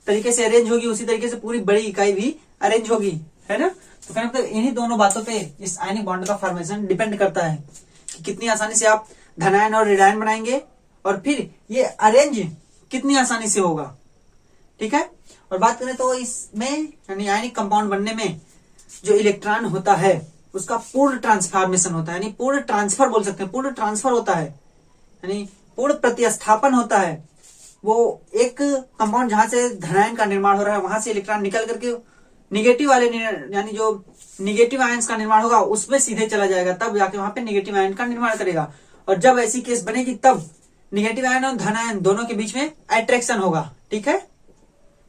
तरीके से अरेंज होगी उसी तरीके से पूरी बड़ी इकाई भी अरेंज होगी, है ना। तो कहने मतलब इन्हीं दोनों बातों पे इस आयनिक बॉन्ड का फॉर्मेशन डिपेंड करता है कि कितनी आसानी से आप धनायन और ऋणायन बनाएंगे और फिर ये अरेंज कितनी आसानी से होगा, ठीक है। और बात करें तो इसमें यानी आयनिक कंपाउंड बनने में जो इलेक्ट्रॉन होता है उसका पूर्ण ट्रांसफॉर्मेशन होता है, यानी पूर्ण ट्रांसफर बोल सकते हैं, पूर्ण ट्रांसफर होता है, यानी पूर्ण प्रतिस्थापन होता है। वो एक कंपाउंड जहां से धनायन का निर्माण हो रहा है वहां से इलेक्ट्रॉन निकल करके निगेटिव वाले यानी जो निगेटिव आयंस का निर्माण होगा उसमें सीधे चला जाएगा, तब जाके वहां पे निगेटिव आयन का निर्माण करेगा। और जब ऐसी केस बनेगी तब निगेटिव आयन और धन आयन दोनों के बीच में अट्रैक्शन होगा, ठीक है,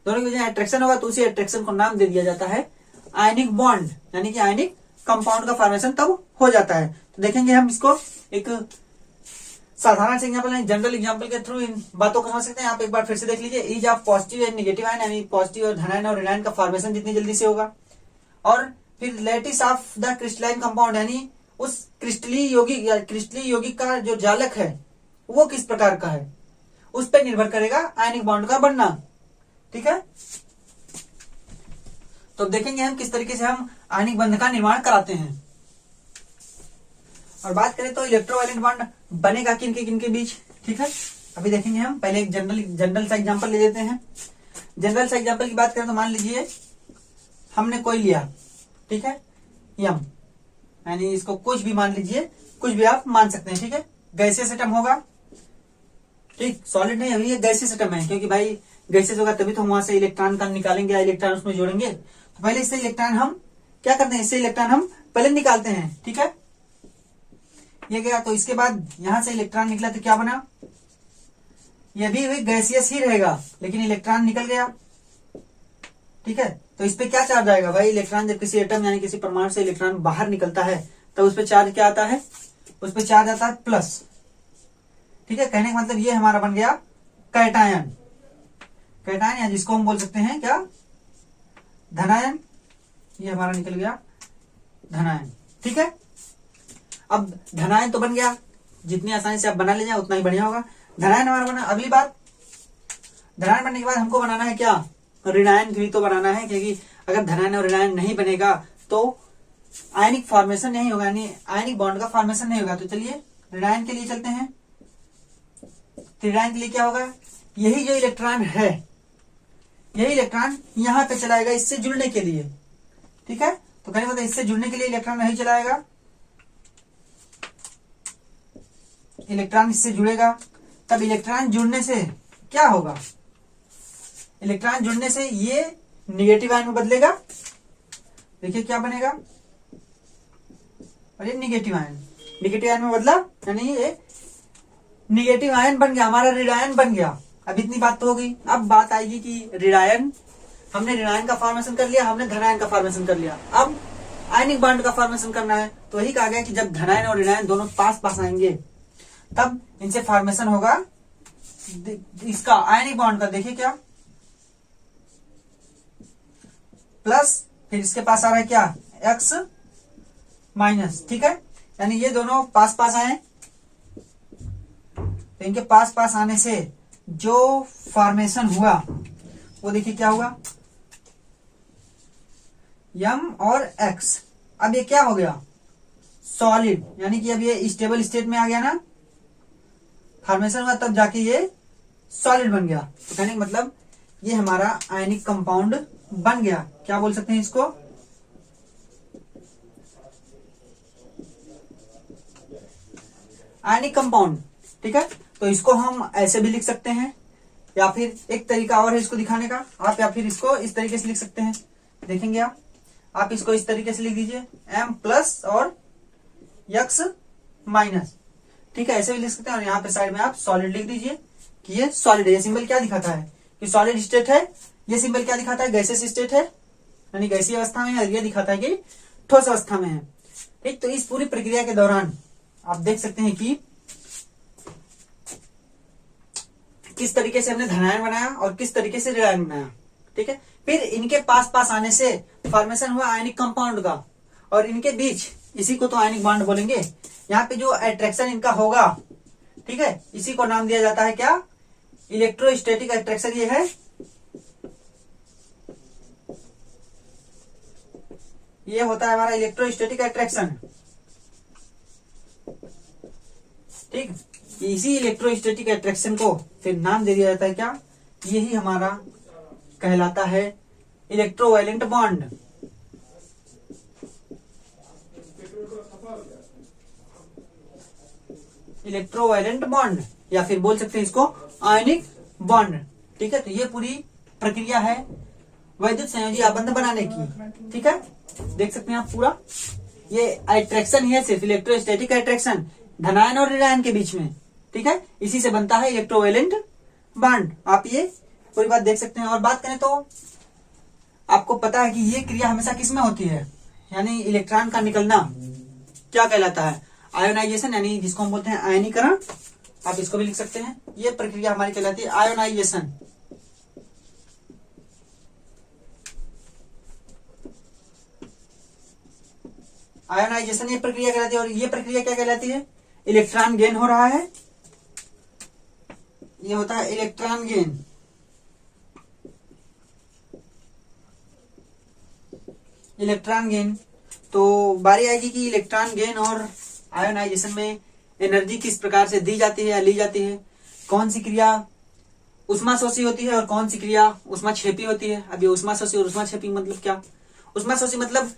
दोनों के बीच में अट्रैक्शन होगा, तो उसी अट्रैक्शन को नाम दे दिया जाता है आयनिक बॉन्ड, यानी कि आयनिक कंपाउंड का फॉर्मेशन तब हो जाता है। तो देखेंगे हम इसको एक साधारण से एग्जाम्पल, जनरल एग्जाम्पल के थ्रू इन बातों को समझ सकते हैं। आप एक बार फिर से देख लीजिए, is of positive and negative ion, यानी पॉजिटिव और धनायन और ऋणायन का फॉर्मेशन जितनी जल्दी से होगा। और फिर lattice of the crystalline compound, यानी उस क्रिस्टलीय यौगिक का जो जालक है वो किस प्रकार का है, उस पर निर्भर करेगा आयनिक बॉन्ड का बनना। ठीक है, तो देखेंगे हम किस तरीके से हम आयनिक बंध का निर्माण कराते हैं। और बात करें तो इलेक्ट्रोवायलेंट बॉन्ड बनेगा किनके बीच। ठीक है, अभी देखेंगे हम पहले एक जनरल सा एग्जांपल ले लेते हैं। जनरल सा एग्जांपल की बात करें तो मान लीजिए हमने कोई लिया, ठीक है, यम, यानी इसको कुछ भी मान लीजिए, कुछ भी आप मान सकते हैं। ठीक है, गैसियस एटम होगा, ठीक, सॉलिड नहीं, अभी ये गैसियस एटम है, क्योंकि भाई गैसियस होगा तभी तो हम वहां से इलेक्ट्रॉन का निकालेंगे या इलेक्ट्रॉन उसमें जोड़ेंगे। तो पहले इससे इलेक्ट्रॉन हम क्या करते हैं, इससे इलेक्ट्रॉन हम पहले निकालते हैं। ठीक है, ये गया, तो इसके बाद यहां से इलेक्ट्रॉन निकला तो क्या बना, ये भी गैसियस ही रहेगा, लेकिन इलेक्ट्रॉन निकल गया। ठीक है, तो इस पे क्या चार्ज आएगा भाई, इलेक्ट्रॉन जब किसी एटम यानी किसी परमाणु से इलेक्ट्रॉन बाहर निकलता है तब उस पे चार्ज क्या आता है, उस पे चार्ज आता है प्लस। ठीक है, कहने का मतलब ये हमारा बन गया कैटायन, कैटायन, या जिसको हम बोल सकते हैं क्या, धनायन, ये हमारा निकल गया धनायन। ठीक है, अब धनायन तो बन गया, जितनी आसानी से आप बना ले जाए उतना ही बढ़िया होगा। धनायन हमारा बना, अगली बात, धनायन बनने के बाद हमको बनाना है क्या, ऋणायन भी तो बनाना है, क्योंकि अगर धनायन और ऋणायन नहीं बनेगा तो आयनिक फॉर्मेशन नहीं होगा, यानी आयनिक बॉन्ड का फॉर्मेशन नहीं होगा। तो चलिए ऋणायन के लिए चलते हैं। ऋणायन के लिए क्या होगा, यही जो इलेक्ट्रॉन है, यही इलेक्ट्रॉन यहां पे चलाएगा इससे जुड़ने के लिए। ठीक है, तो कहने मतलब इससे जुड़ने के लिए इलेक्ट्रॉन नहीं चलाएगा, इलेक्ट्रॉन इससे जुड़ेगा, तब इलेक्ट्रॉन जुड़ने से क्या होगा, इलेक्ट्रॉन जुड़ने से ये निगेटिव आयन में बदलेगा। देखिए क्या बनेगा, और ये निगेटिव आयन में बदला, यानी ये निगेटिव आयन बन गया, हमारा ऋणायन बन गया। अब इतनी बात तो हो गई, अब बात आएगी कि ऋणायन, हमने ऋणायन का फॉर्मेशन कर लिया, हमने धनायन का फॉर्मेशन कर लिया, अब आयनिक बॉन्ड का फॉर्मेशन करना है। तो वही कहा गया कि जब धनायन और ऋणायन दोनों पास पास आएंगे तब इनसे फॉर्मेशन होगा इसका आयनिक बॉन्ड का। देखिए क्या, प्लस, फिर इसके पास आ रहा है क्या, एक्स माइनस। ठीक है, यानी ये दोनों पास पास आए, तो इनके पास पास आने से जो फॉर्मेशन हुआ वो देखिए क्या हुआ, यम और एक्स। अब ये क्या हो गया, सॉलिड, यानी कि अब ये स्टेबल स्टेट में आ गया ना, फॉर्मेशन हुआ तब जाके ये सॉलिड बन गया। तो कहने का मतलब ये हमारा आयनिक कंपाउंड बन गया। क्या बोल सकते हैं इसको, आयनिक कंपाउंड। ठीक है, तो इसको हम ऐसे भी लिख सकते हैं, या फिर एक तरीका और है इसको दिखाने का, आप या फिर इसको इस तरीके से लिख सकते हैं। देखेंगे आप इसको इस तरीके से लिख दीजिए, m प्लस और x माइनस। ठीक है, ऐसे भी लिख सकते हैं, और यहाँ पे साइड में आप सॉलिड लिख दीजिए कि ये सॉलिड है। ये सिंबल क्या दिखाता है कि सॉलिड स्टेट है, ये सिंबल क्या दिखाता है, गैसियस स्टेट है, यानी गैसीय अवस्था में है, और ये दिखाता है कि ठोस अवस्था में है। ठीक, तो इस पूरी प्रक्रिया के दौरान आप देख सकते हैं कि किस तरीके से हमने धनायन बनाया और किस तरीके से ऋणायन बनाया। ठीक है, फिर इनके पास पास आने से फॉर्मेशन हुआ आयनिक कंपाउंड का, और इनके बीच, इसी को तो आयनिक बॉन्ड बोलेंगे, यहाँ पे जो अट्रैक्शन इनका होगा, ठीक है, इसी को नाम दिया जाता है क्या, इलेक्ट्रोस्टैटिक अट्रैक्शन। ये है, ये होता है हमारा इलेक्ट्रोस्टैटिक अट्रैक्शन। ठीक, इसी इलेक्ट्रोस्टैटिक अट्रैक्शन को फिर नाम दे दिया जाता है क्या, यही हमारा कहलाता है इलेक्ट्रोवायलेंट बॉन्ड। इलेक्ट्रोवायलेंट बॉन्ड, या फिर बोल सकते हैं इसको आयनिक बॉन्ड। ठीक है, तो ये पूरी प्रक्रिया है वैद्युत संयोजी आबंध बनाने की। ठीक है, देख सकते हैं आप पूरा, ये अट्रैक्शन ही है, सिर्फ इलेक्ट्रोस्टैटिक अट्रैक्शन धनायन और ऋणायन के बीच में। ठीक है, इसी से बनता है इलेक्ट्रोवायलेंट बॉन्ड। आप ये पूरी बात देख सकते हैं। और बात करें तो आपको पता है कि ये क्रिया हमेशा किस में होती है, यानी इलेक्ट्रॉन का निकलना क्या कहलाता है, आयोनाइजेशन यानी जिसको हम बोलते हैं आयनीकरण, आप इसको भी लिख सकते हैं। ये प्रक्रिया हमारी कहलाती है आयोनाइजेशन। आयोनाइजेशन ये प्रक्रिया कहलाती है। और ये प्रक्रिया क्या कहलाती है? इलेक्ट्रॉन गेन हो रहा है, ये होता है इलेक्ट्रॉन गेन। इलेक्ट्रॉन गेन, तो बारी आएगी कि इलेक्ट्रॉन गेन और आयोनाइजेशन में एनर्जी किस प्रकार से दी जाती है या ली जाती है, कौन सी क्रिया उष्माशोषी होती है और कौन सी क्रिया उष्माक्षेपी होती है। अब ये उष्माशोषी और उष्माक्षेपी मतलब क्या? उष्माशोषी मतलब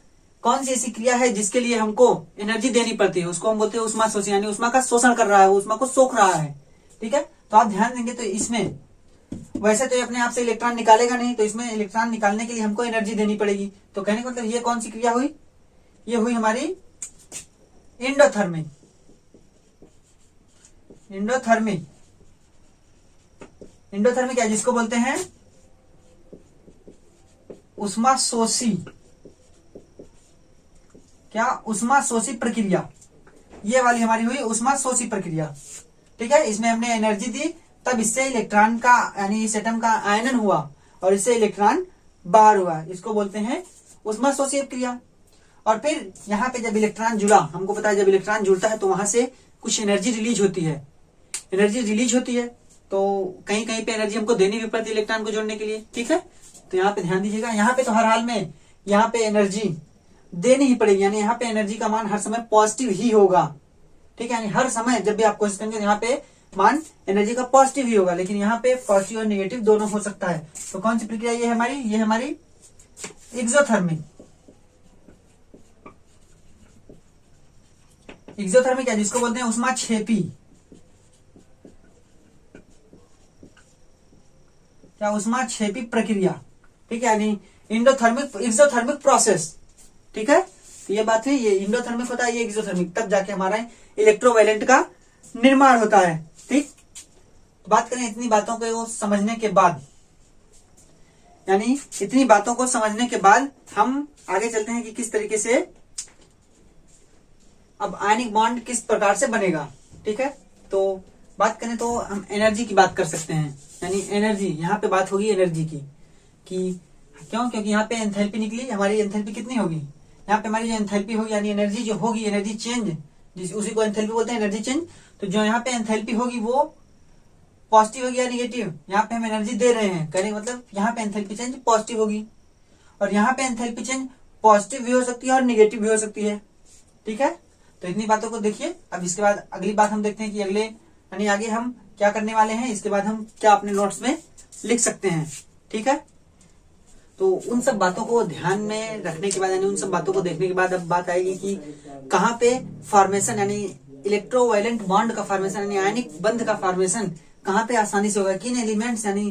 कौन सी ऐसी क्रिया है जिसके लिए हमको एनर्जी देनी पड़ती है, उसको हम बोलते हैं उष्माशोषी, यानी उष्मा का शोषण कर रहा है, उष्मा को सोख रहा है। ठीक है, तो आप ध्यान देंगे तो इसमें वैसे तो ये अपने आप से इलेक्ट्रॉन निकालेगा नहीं, तो इसमें इलेक्ट्रॉन निकालने के लिए हमको एनर्जी देनी पड़ेगी। तो कहने का मतलब ये कौन सी क्रिया हुई? ये हुई हमारी एंडोथर्मिक। एंडोथर्मिक, एंडोथर्मिक है जिसको बोलते हैं उष्माशोषी। क्या? उष्माशोषी प्रक्रिया। ये वाली हमारी हुई उष्माशोषी प्रक्रिया। ठीक है, इसमें हमने एनर्जी दी, तब इससे इलेक्ट्रॉन का यानी इस एटम का आयनन हुआ और इससे इलेक्ट्रॉन बाहर हुआ, इसको बोलते हैं उष्माशोषी क्रिया। और फिर यहाँ पे जब इलेक्ट्रॉन जुड़ा, हमको पता है जब इलेक्ट्रॉन जुड़ता है तो वहां से कुछ एनर्जी रिलीज होती है। एनर्जी रिलीज होती है तो कहीं कहीं पे एनर्जी हमको देनी भी पड़ती है इलेक्ट्रॉन को जोड़ने के लिए। ठीक है, तो यहाँ पे ध्यान दीजिएगा, यहाँ पे तो हर हाल में यहाँ पे एनर्जी देनी ही पड़ेगी, यानी यहाँ पे एनर्जी का मान हर समय पॉजिटिव ही होगा। ठीक है, यानी हर समय जब भी आप कोशिश करेंगे यहाँ पे मान एनर्जी का पॉजिटिव ही होगा, लेकिन यहाँ पे पॉजिटिव और नेगेटिव दोनों हो सकता है। तो कौन सी प्रक्रिया ये हमारी? ये हमारी एक्सोथर्मिक। एक्सोथर्मिक है जिसको बोलते हैं उष्माक्षेपी। क्या? उष्माक्षेपी प्रक्रिया। ठीक है, यानी इंडोथर्मिक एक्सोथर्मिक प्रोसेस। ठीक है, तो ये बात है, ये इंडोथर्मिक होता है, ये एक्सोथर्मिक, तब जाके हमारा इलेक्ट्रोवायलेंट का निर्माण होता है। ठीक, बात करें इतनी बातों को समझने के बाद, यानी इतनी बातों को समझने के बाद हम आगे चलते हैं कि किस तरीके से अब आयनिक बॉन्ड किस प्रकार से बनेगा। ठीक है, तो बात करें तो हम एनर्जी की बात कर सकते हैं, यानी एनर्जी, यहाँ पे बात होगी एनर्जी की कि क्यों? क्योंकि यहाँ पे एंथैल्पी निकली, हमारी एंथैल्पी कितनी होगी? यहाँ पे हमारी जो एंथैल्पी होगी यानी एनर्जी जो होगी, एनर्जी चेंज, उसी को एंथैल्पी बोलते हैं, एनर्जी चेंज। तो जो यहाँ पे एंथैल्पी होगी वो पॉजिटिव होगी या निगेटिव? यहाँ पे हम एनर्जी दे रहे हैं, कहने मतलब यहाँ पे एंथैल्पी चेंज पॉजिटिव होगी, और यहाँ पे एंथैल्पी चेंज पॉजिटिव भी हो सकती है और निगेटिव भी हो सकती है। ठीक है, तो इतनी बातों को देखिए। अब इसके बाद अगली बात हम देखते हैं कि अगले यानी आगे हम क्या करने वाले हैं, इसके बाद हम क्या अपने नोट्स में लिख सकते हैं। ठीक है, तो उन सब बातों को ध्यान में रखने के बाद यानी उन सब बातों को देखने के बाद अब बात आएगी कि कहाँ पे फॉर्मेशन यानी इलेक्ट्रोवायलेंट बॉन्ड का फॉर्मेशन यानी आयनिक बंध का फॉर्मेशन कहाँ पे आसानी से होगा, किन एलिमेंट्स यानी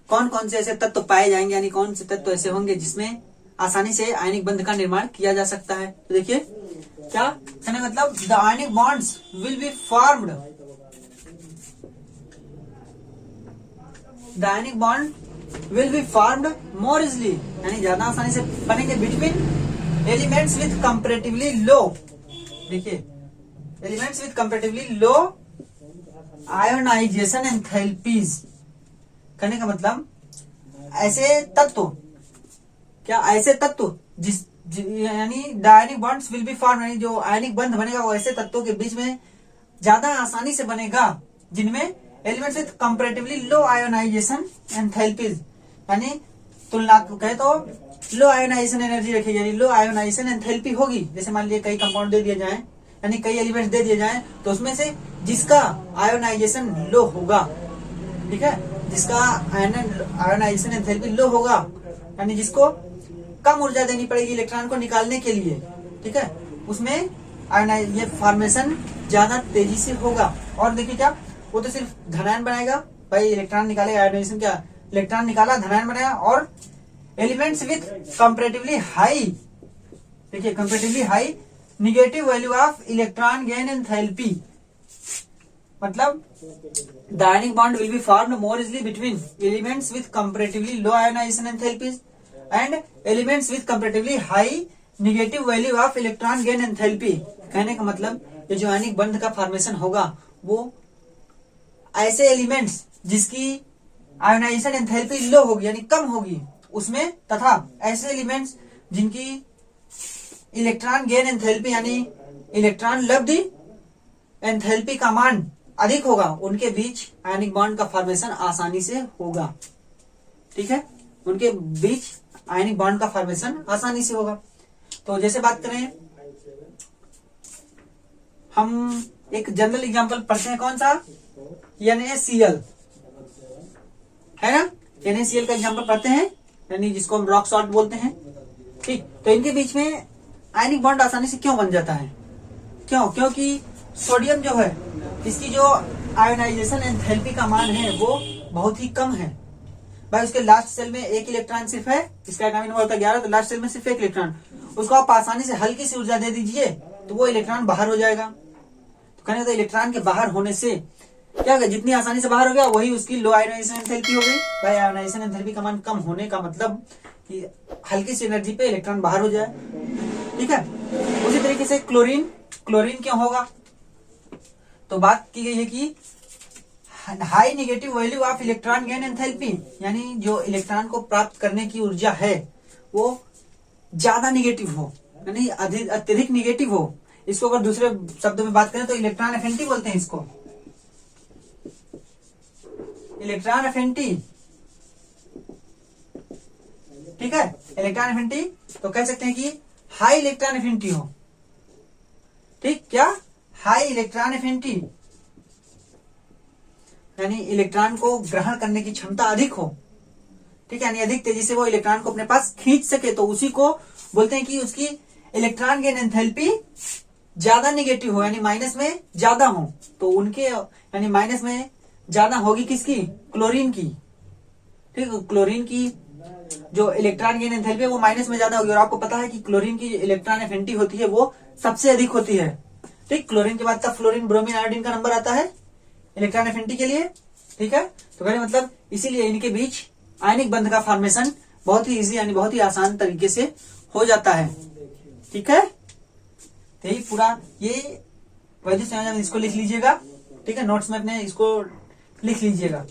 कौन कौन से ऐसे तत्व पाए जाएंगे, यानी कौन से तत्व ऐसे होंगे जिसमें आसानी से आयनिक बंध का निर्माण किया जा सकता है। तो देखिए क्या कहने मतलब, the ionic bonds will be formed, the ionic bond will be formed more easily, यानी ज्यादा आसानी से बनेंगे between elements with comparatively low. देखिए elements with comparatively low ionization enthalpies, कहने का मतलब ऐसे तत्व, क्या ऐसे तत्व जिस यानी the ionic bonds will B form, यानी जो आयनिक बंध बनेगा वो ऐसे तत्वों के बीच में ज्यादा आसानी से बनेगा जिनमें elements with comparatively low ionization enthalpies, यानी तुलना कहे तो लो आयोनाइजेशन एनर्जी रखेगी, यानी लो आयोनाइजेशन एंथैल्पी होगी। जैसे मान लीजिए कई कंपाउंड दे दिए जाए यानी कई एलिमेंट्स दे दिए जाए, तो उसमें से जिसका आयोनाइजेशन लो होगा, ठीक है, जिसका आयोनाइजेशन एंथैल्पी लो होगा, यानी जिसको कम ऊर्जा देनी पड़ेगी इलेक्ट्रॉन को निकालने के लिए, ठीक है, उसमें ये फॉर्मेशन ज्यादा तेजी से होगा। और देखिए क्या, वो तो सिर्फ धनायन बनाएगा, भाई इलेक्ट्रॉन निकालेगा, आयोनाइजेशन क्या इलेक्ट्रॉन निकाला धनायन बनाया, और एलिमेंट्स विथ कंपैरेटिवली हाई, देखिए comparatively high negative value of electron gain enthalpy, मतलब the ionic bond will be formed more easily between elements with comparatively low ionization enthalpies and elements with comparatively high negative value of electron gain enthalpy। कहने का मतलब ये जो आयनिक बंध का formation होगा वो ऐसे एलिमेंट्स जिसकी आयोनाइजेशन एंथैल्पी लो होगी यानी कम होगी उसमें, तथा ऐसे एलिमेंट्स जिनकी इलेक्ट्रॉन गेन एंथैल्पी यानी इलेक्ट्रॉन लब्ध एंथैल्पी का मान अधिक होगा, उनके बीच आयनिक बॉन्ड का फॉर्मेशन आसानी से होगा। ठीक है, उनके बीच आयनिक बॉन्ड का फॉर्मेशन आसानी से होगा। तो जैसे बात करें, हम एक जनरल एग्जांपल पढ़ते हैं, कौन सा, NaCl है ना, NaCl का एग्जांपल पढ़ते हैं, यानी जिसको हम रॉक सॉल्ट बोलते हैं। ठीक, तो इनके बीच में आयनिक बॉन्ड आसानी से क्यों बन जाता है? क्यों? क्योंकि सोडियम जो है इसकी जो आयोनाइजेशन एंथैल्पी का मान है वो बहुत ही कम है। भाई उसके लास्ट सेल में एक इलेक्ट्रॉन सिर्फ है, इसका एटॉमिक नंबर होता है 11, तो लास्ट सेल में सिर्फ एक इलेक्ट्रॉन, उसको आप आसानी से हल्की सी ऊर्जा दे दीजिए तो वो इलेक्ट्रॉन बाहर हो जाएगा। तो कहने तो इलेक्ट्रॉन के बाहर होने से क्या होगा, जितनी आसानी से बाहर हो गया वही उसकी लो आयोनाइजेशन एंथैल्पी हो गई। भाई आयोनाइजेशन एंथैल्पी का मान कम होने का मतलब कि हल्की सी एनर्जी पे इलेक्ट्रॉन बाहर हो जाए। ठीक है, उसी तरीके से क्लोरीन क्यों होगा? तो बात की गई है कि high negative value of electron gain enthalpy, यानी जो इलेक्ट्रॉन को प्राप्त करने की ऊर्जा है वो ज्यादा नेगेटिव हो, यानी अत्यधिक नेगेटिव हो। इसको अगर दूसरे शब्दों में बात करें तो इलेक्ट्रॉन एफिनिटी बोलते हैं इसको, इलेक्ट्रॉन एफिनिटी। ठीक है, इलेक्ट्रॉन एफिनिटी तो कह सकते हैं कि हाई इलेक्ट्रॉन एफिनिटी हो। ठीक, क्या, हाई इलेक्ट्रॉन एफिनिटी यानी इलेक्ट्रॉन को ग्रहण करने की क्षमता अधिक हो। ठीक है, यानी अधिक तेजी से वो इलेक्ट्रॉन को अपने पास खींच सके, तो उसी को बोलते हैं कि उसकी इलेक्ट्रॉन गेन एंथैल्पी ज्यादा नेगेटिव हो, यानी माइनस में ज्यादा हो। तो उनके यानी माइनस में ज्यादा होगी किसकी, क्लोरीन की। ठीक, क्लोरीन की जो इलेक्ट्रॉन गेन एंथैल्पी है वो माइनस में ज्यादा होगी, और आपको पता है कि क्लोरीन की इलेक्ट्रॉन एफिनिटी होती है वो सबसे अधिक होती है। ठीक, क्लोरीन के बाद तब फ्लोरीन, ब्रोमीन, आयोडीन का नंबर आता है इलेक्ट्रॉन एफिनिटी के लिए। ठीक है, तो कहने मतलब इसीलिए इनके बीच आयनिक बंध का फॉर्मेशन बहुत ही इजी यानी बहुत ही आसान तरीके से हो जाता है। ठीक है, तो यही पूरा ये वैद्युत संयोजन, इसको लिख लीजिएगा। ठीक है, नोट्स में अपने इसको लिख लीजिएगा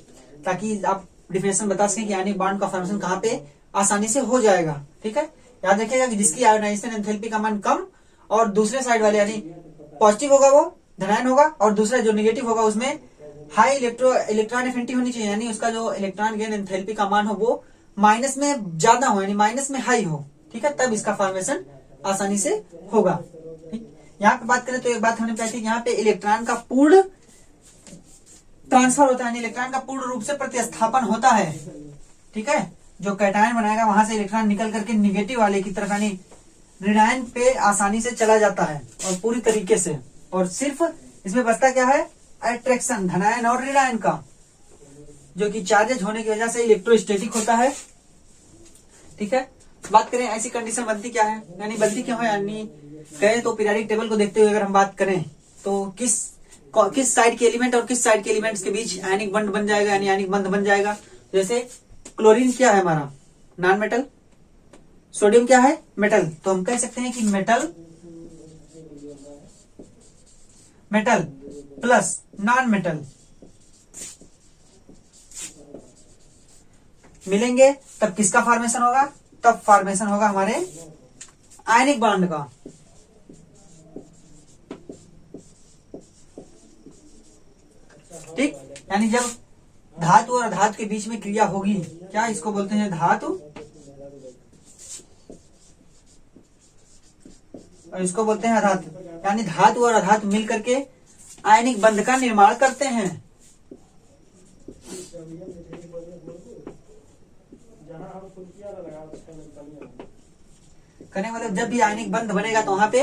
ताकि आप डिफिनेशन बता सकें कि आयनिक बॉन्ड का फॉर्मेशन कहाँ पे आसानी से हो जाएगा। ठीक है, याद रखिएगा कि जिसकी आयोनाइजेशन एंथैल्पी का मान कम और दूसरे साइड वाले यानी पॉजिटिव होगा वो धनायन होगा, और दूसरा जो निगेटिव होगा उसमें हाई इलेक्ट्रॉन एफिनिटी होनी चाहिए, यानी उसका जो इलेक्ट्रॉन गेन एंथैल्पी का मान हो वो माइनस में ज्यादा हो, यानी माइनस में हाई हो। ठीक है, तब इसका फॉर्मेशन आसानी से होगा। ठीक, यहाँ पे बात करें तो एक बात हमने बताई थी, यहाँ पे इलेक्ट्रॉन का पूर्ण ट्रांसफर होता है, इलेक्ट्रॉन का पूर्ण रूप से प्रतिस्थापन होता है। ठीक है, जो कैटायन बनाएगा वहां से इलेक्ट्रॉन निकल करके निगेटिव वाले की तरफ यानी ऋणायन पे आसानी से चला जाता है और पूरी तरीके से, और सिर्फ इसमें बचता क्या है, अट्रैक्शन, धनायन और ऋणायन का, जो कि चार्जेज होने की वजह से इलेक्ट्रोस्टैटिक होता है। ठीक है, बात करें ऐसी कंडीशन बनती क्या है, यानी बनती क्यों है, यानी कहें तो पीरियोडिक टेबल को देखते हुए अगर हम बात करें तो किस साइड के एलिमेंट और किस साइड के एलिमेंट्स के बीच आयनिक बंध बन जाएगा, यानी आयनिक बंध बन जाएगा। जैसे क्लोरीन क्या है हमारा, नॉन मेटल, सोडियम क्या है, मेटल, तो हम कह सकते हैं कि मेटल प्लस नॉन मेटल मिलेंगे तब किसका फॉर्मेशन होगा, तब फॉर्मेशन होगा हमारे आयनिक बॉन्ड का। ठीक, यानी जब धातु और अधातु के बीच में क्रिया होगी, क्या इसको बोलते हैं धातु, और इसको बोलते हैं अधातु, यानी धातु और अधातु मिल करके आयनिक बंध का निर्माण करते हैं। करने मतलब जब भी आयनिक बंध बनेगा तो वहां पे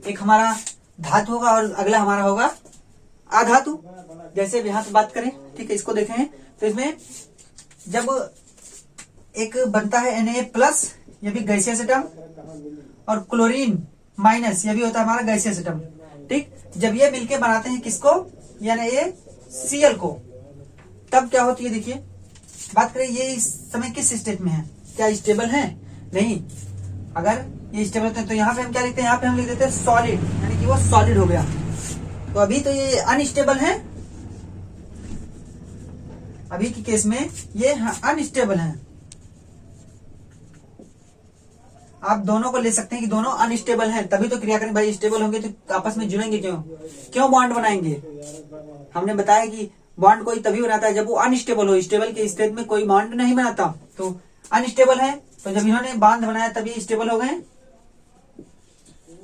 एक हमारा धातु होगा और अगला हमारा होगा अधातु। जैसे अब यहाँ से बात करें, ठीक है, इसको देखें तो इसमें जब एक बनता है Na+, ये भी गैसीय एटम, और क्लोरीन माइनस, ये भी होता है हमारा गैसीय एटम। ठीक, जब ये मिलके बनाते हैं किसको, यानी Cl को, तब क्या होती है, देखिए बात करें ये इस समय किस स्टेट में है, क्या स्टेबल है, नहीं। अगर ये स्टेबल होते हैं तो यहाँ पे हम क्या लिखते हैं, यहाँ पे हम लिख देते हैं सॉलिड, यानी कि वो सॉलिड हो गया। तो अभी तो ये अनस्टेबल है, अभी की केस में ये अनस्टेबल है। आप दोनों को ले सकते हैं कि दोनों अनस्टेबल हैं, तभी तो क्रिया करें। भाई स्टेबल होंगे तो आपस में जुड़ेंगे क्यों, क्यों बॉन्ड बनाएंगे। हमने बताया कि बॉन्ड कोई तभी बनाता है जब वो अनस्टेबल हो, स्टेबल के स्टेट में कोई बॉन्ड नहीं बनाता। तो अनस्टेबल है, तो जब इन्होंने बांध बनाया तभी स्टेबल हो गए।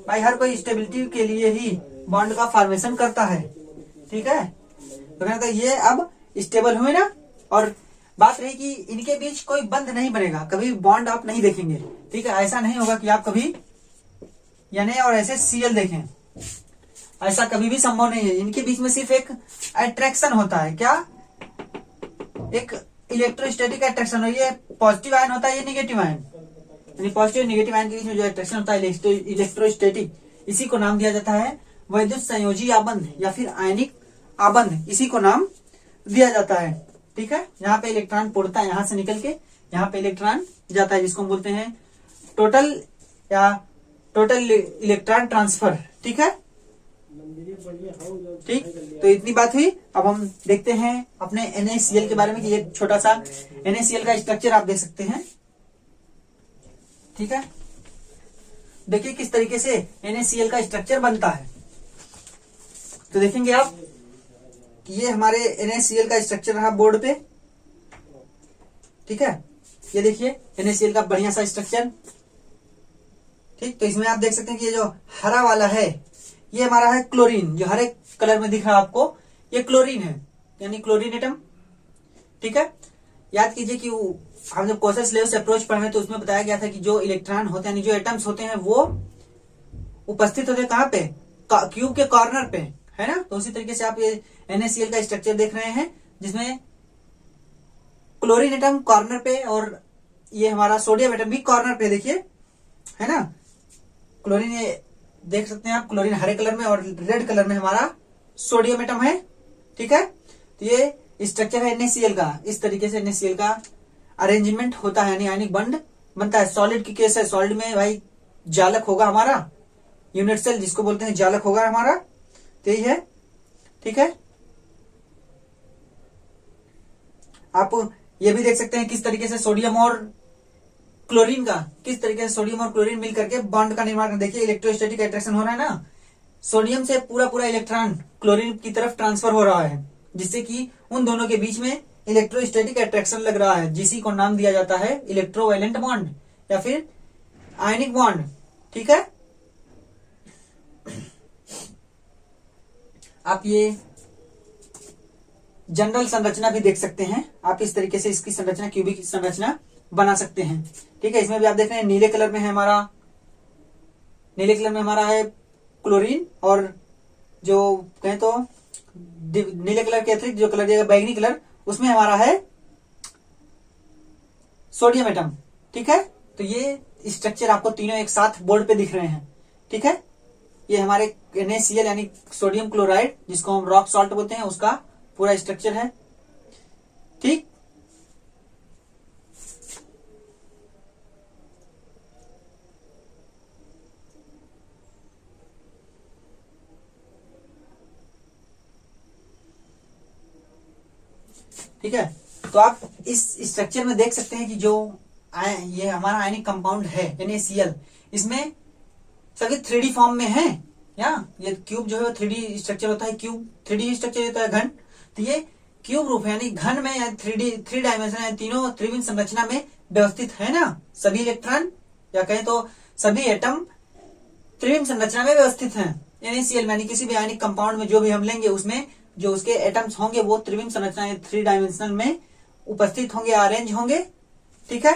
भाई हर कोई स्टेबिलिटी के लिए ही बॉन्ड का फॉर्मेशन करता है, ठीक है। तो कहता है ये अब स्टेबल हुए ना, और बात रही कि इनके बीच कोई बंध नहीं बनेगा, कभी बॉन्ड आप नहीं देखेंगे, ठीक है। ऐसा नहीं होगा कि आप कभी Na और ऐसे Cl देखें, ऐसा कभी भी संभव नहीं है। इनके बीच में सिर्फ एक अट्रैक्शन होता है, क्या, एक इलेक्ट्रोस्टैटिक अट्रैक्शन। और ये पॉजिटिव आयन होता है, ये निगेटिव आयन, यानी पॉजिटिव निगेटिव आयन के बीच में जो अट्रैक्शन होता है इलेक्ट्रोस्टैटिक, इसी को नाम दिया जाता है वैद्युत संयोजी आबंध या फिर आयनिक आबंध, इसी को नाम दिया जाता है, ठीक है। यहाँ पे इलेक्ट्रॉन पूर्णता है, यहाँ से निकल के यहाँ पे इलेक्ट्रॉन जाता है, जिसको हम बोलते हैं टोटल इलेक्ट्रॉन ट्रांसफर, ठीक है। ठीक, तो इतनी बात हुई। अब हम देखते हैं अपने NaCl के बारे में कि ये छोटा सा NaCl का स्ट्रक्चर आप देख सकते हैं, ठीक है। देखिए किस तरीके से NaCl का स्ट्रक्चर बनता है। तो देखेंगे आप कि ये हमारे NaCl का स्ट्रक्चर रहा बोर्ड पे, ठीक है। ये देखिए NaCl का बढ़िया सा स्ट्रक्चर, ठीक। तो इसमें आप देख सकते हैं कि ये जो हरा वाला है ये हमारा है क्लोरीन, जो हरे कलर में दिख रहा है आपको, ये क्लोरीन है, यानी क्लोरीन एटम, ठीक है। याद कीजिए कि हम जब क्वेश्चन सिलेबस अप्रोच पढ़ रहे तो उसमें बताया गया था कि जो इलेक्ट्रॉन होते हैं, जो एटम्स होते हैं, वो उपस्थित होते हैं कहाँ पे, क्यूब के कॉर्नर पे, है ना। तो उसी तरीके से आप ये NaCl का स्ट्रक्चर देख रहे हैं, जिसमें क्लोरीन एटम कॉर्नर पे और ये हमारा सोडियम एटम भी कॉर्नर पे, देखिए, है ना। क्लोरीन, ये देख सकते हैं आप, क्लोरीन हरे कलर में और रेड कलर में हमारा सोडियम एटम है, ठीक है। तो ये स्ट्रक्चर है NaCl का। इस तरीके से NaCl का अरेंजमेंट होता है, यानी आयनिक बॉन्ड बनता है। सॉलिड की केस है, सॉलिड में भाई जालक होगा हमारा, यूनिट सेल जिसको बोलते हैं जालक होगा हमारा, तो यही है, ठीक है। आप ये भी देख सकते हैं किस तरीके से सोडियम और क्लोरीन का, किस तरीके से सोडियम और क्लोरीन मिल करके बॉन्ड का निर्माण। देखिए इलेक्ट्रोस्टैटिक अट्रैक्शन हो रहा है ना, सोडियम से पूरा इलेक्ट्रॉन क्लोरीन की तरफ ट्रांसफर हो रहा है, जिससे कि उन दोनों के बीच में इलेक्ट्रोस्टैटिक अट्रैक्शन लग रहा है, जिसी को नाम दिया जाता है इलेक्ट्रोवैलेंट बॉन्ड या फिर आयनिक बॉन्ड, ठीक है। आप ये जनरल संरचना भी देख सकते हैं, आप इस तरीके से इसकी संरचना, क्यूबिक संरचना बना सकते हैं, ठीक है। इसमें भी आप देख रहे हैं नीले कलर में है हमारा, नीले कलर में हमारा है क्लोरीन, और जो कहें तो नीले कलर के अतिरिक्त जो कलर दिया बैंगनी कलर, उसमें हमारा है सोडियम एटम, ठीक है। तो ये स्ट्रक्चर आपको तीनों एक साथ बोर्ड पे दिख रहे हैं, ठीक है। ये हमारे NaCl यानी सोडियम क्लोराइड, जिसको हम रॉक सॉल्ट बोलते हैं, उसका पूरा स्ट्रक्चर है, ठीक। ठीक है, तो आप इस स्ट्रक्चर में देख सकते हैं कि जो ये हमारा आयनिक कंपाउंड है NaCl, इसमें सभी 3D फॉर्म में है, या ये क्यूब जो है वो 3D स्ट्रक्चर होता है, क्यूब 3D स्ट्रक्चर होता है, घन, तो ये क्यूब रूप है, यानी घन में, यानी 3 डायमेंशन, यानी तीनों त्रिविम संरचना में व्यवस्थित है ना। सभी इलेक्ट्रॉन या कहें तो सभी एटम त्रिविम संरचना में व्यवस्थित है NaCl, यानी किसी भी आयनिक कंपाउंड में जो भी हम लेंगे उसमें जो उसके एटम्स होंगे वो त्रिविम संरचना 3 डायमेंशनल में उपस्थित होंगे, अरेंज होंगे, ठीक है।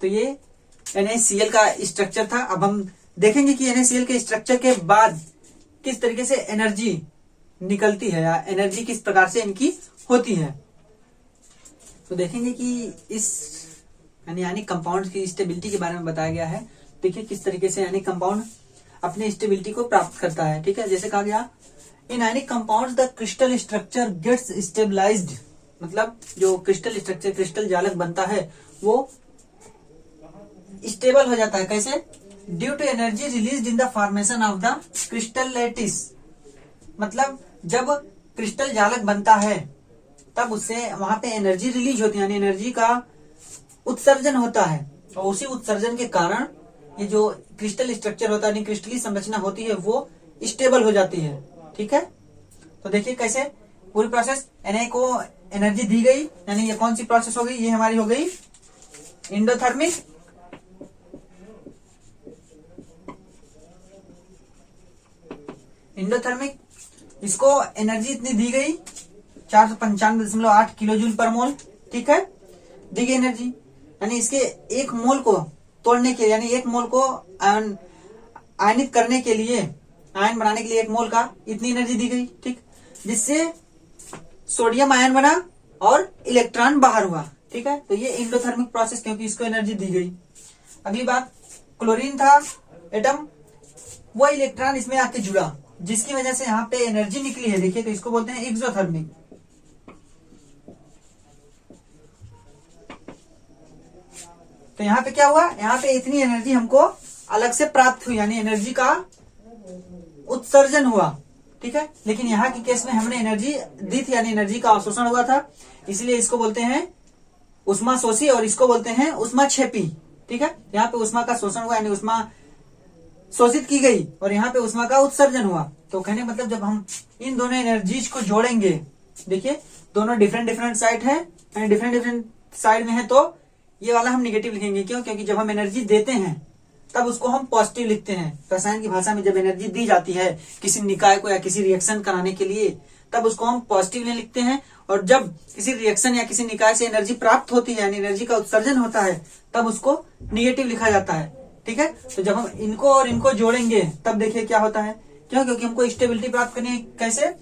तो ये NaCl का स्ट्रक्चर था। अब हम देखेंगे कि NaCl के स्ट्रक्चर के बाद किस तरीके से एनर्जी निकलती है, या एनर्जी किस प्रकार से इनकी होती है। तो देखेंगे कि इस यानी कंपाउंड की स्टेबिलिटी के बारे में बताया गया है। देखिए किस तरीके से यानी कंपाउंड अपने स्टेबिलिटी को प्राप्त करता है, ठीक है। जैसे कहा गया, in ionic compound the crystal structure gets stabilized, मतलब जो क्रिस्टल स्ट्रक्चर, क्रिस्टल जालक बनता है वो स्टेबल हो जाता है। कैसे? Due to energy release in the formation of the crystal lattice, मतलब जब क्रिस्टल जालक बनता है तब उससे वहां पे एनर्जी रिलीज होती है, यानी एनर्जी का उत्सर्जन होता है। और उसी उत्सर्जन के कारण ये जो क्रिस्टल स्ट्रक्चर होता है, यानी क्रिस्टलीय संरचना होती है, वो स्टेबल हो जाती है। ठीक है, तो देखिए कैसे पूरी प्रोसेस, Na को एनर्जी दी गई, यानी ये कौन सी प्रोसेस हो गई, ये हमारी हो गई इंडोथर्मिक। इंडोथर्मिक, इसको एनर्जी इतनी दी गई 495.8 किलो जूल पर मोल। ठीक है, दी गई एनर्जी, यानी इसके एक मोल को तोड़ने के, यानी एक मोल को आयनित करने के लिए, आयन बनाने के लिए एक मोल का इतनी एनर्जी दी गई। ठीक, जिससे सोडियम आयन बना और इलेक्ट्रॉन बाहर हुआ। ठीक है, तो ये इंडोथर्मिक प्रोसेस, क्योंकि इसको एनर्जी दी गई। अगली बात, क्लोरीन था एटम, वो इलेक्ट्रॉन इसमें आके जुड़ा, जिसकी वजह से यहाँ पे एनर्जी निकली है। देखिए, तो इसको बोलते हैं एक्सोथर्मिक। तो यहाँ पे क्या हुआ, यहाँ पे इतनी एनर्जी हमको अलग से प्राप्त हुई, यानी एनर्जी का उत्सर्जन हुआ। ठीक है, लेकिन यहाँ के केस में हमने एनर्जी दी थी, यानी एनर्जी का अवशोषण हुआ था, इसलिए इसको बोलते हैं उष्मा शोषी और इसको बोलते हैं उष्मा क्षेपी। ठीक है, यहाँ पे उष्मा का शोषण हुआ, यानी उष्मा शोषित की गई, और यहाँ पे उष्मा का उत्सर्जन हुआ। तो कहने मतलब जब हम इन दोनों एनर्जीज को जोड़ेंगे, देखिए दोनों डिफरेंट डिफरेंट साइड है, यानी डिफरेंट डिफरेंट साइड में है, तो ये वाला हम निगेटिव लिखेंगे। क्यों? क्योंकि जब हम एनर्जी देते हैं तब उसको हम पॉजिटिव लिखते हैं। रसायन की भाषा में जब एनर्जी दी जाती है किसी निकाय को या किसी रिएक्शन कराने के लिए, तब उसको हम पॉजिटिव लिखते हैं, और जब किसी रिएक्शन या किसी निकाय से एनर्जी प्राप्त होती है, यानी एनर्जी का उत्सर्जन होता है, तब उसको निगेटिव लिखा जाता है। ठीक है, तो जब हम इनको और इनको जोड़ेंगे तब देखिए क्या होता है। क्यों? क्योंकि हमको स्टेबिलिटी प्राप्त करनी है। कैसे?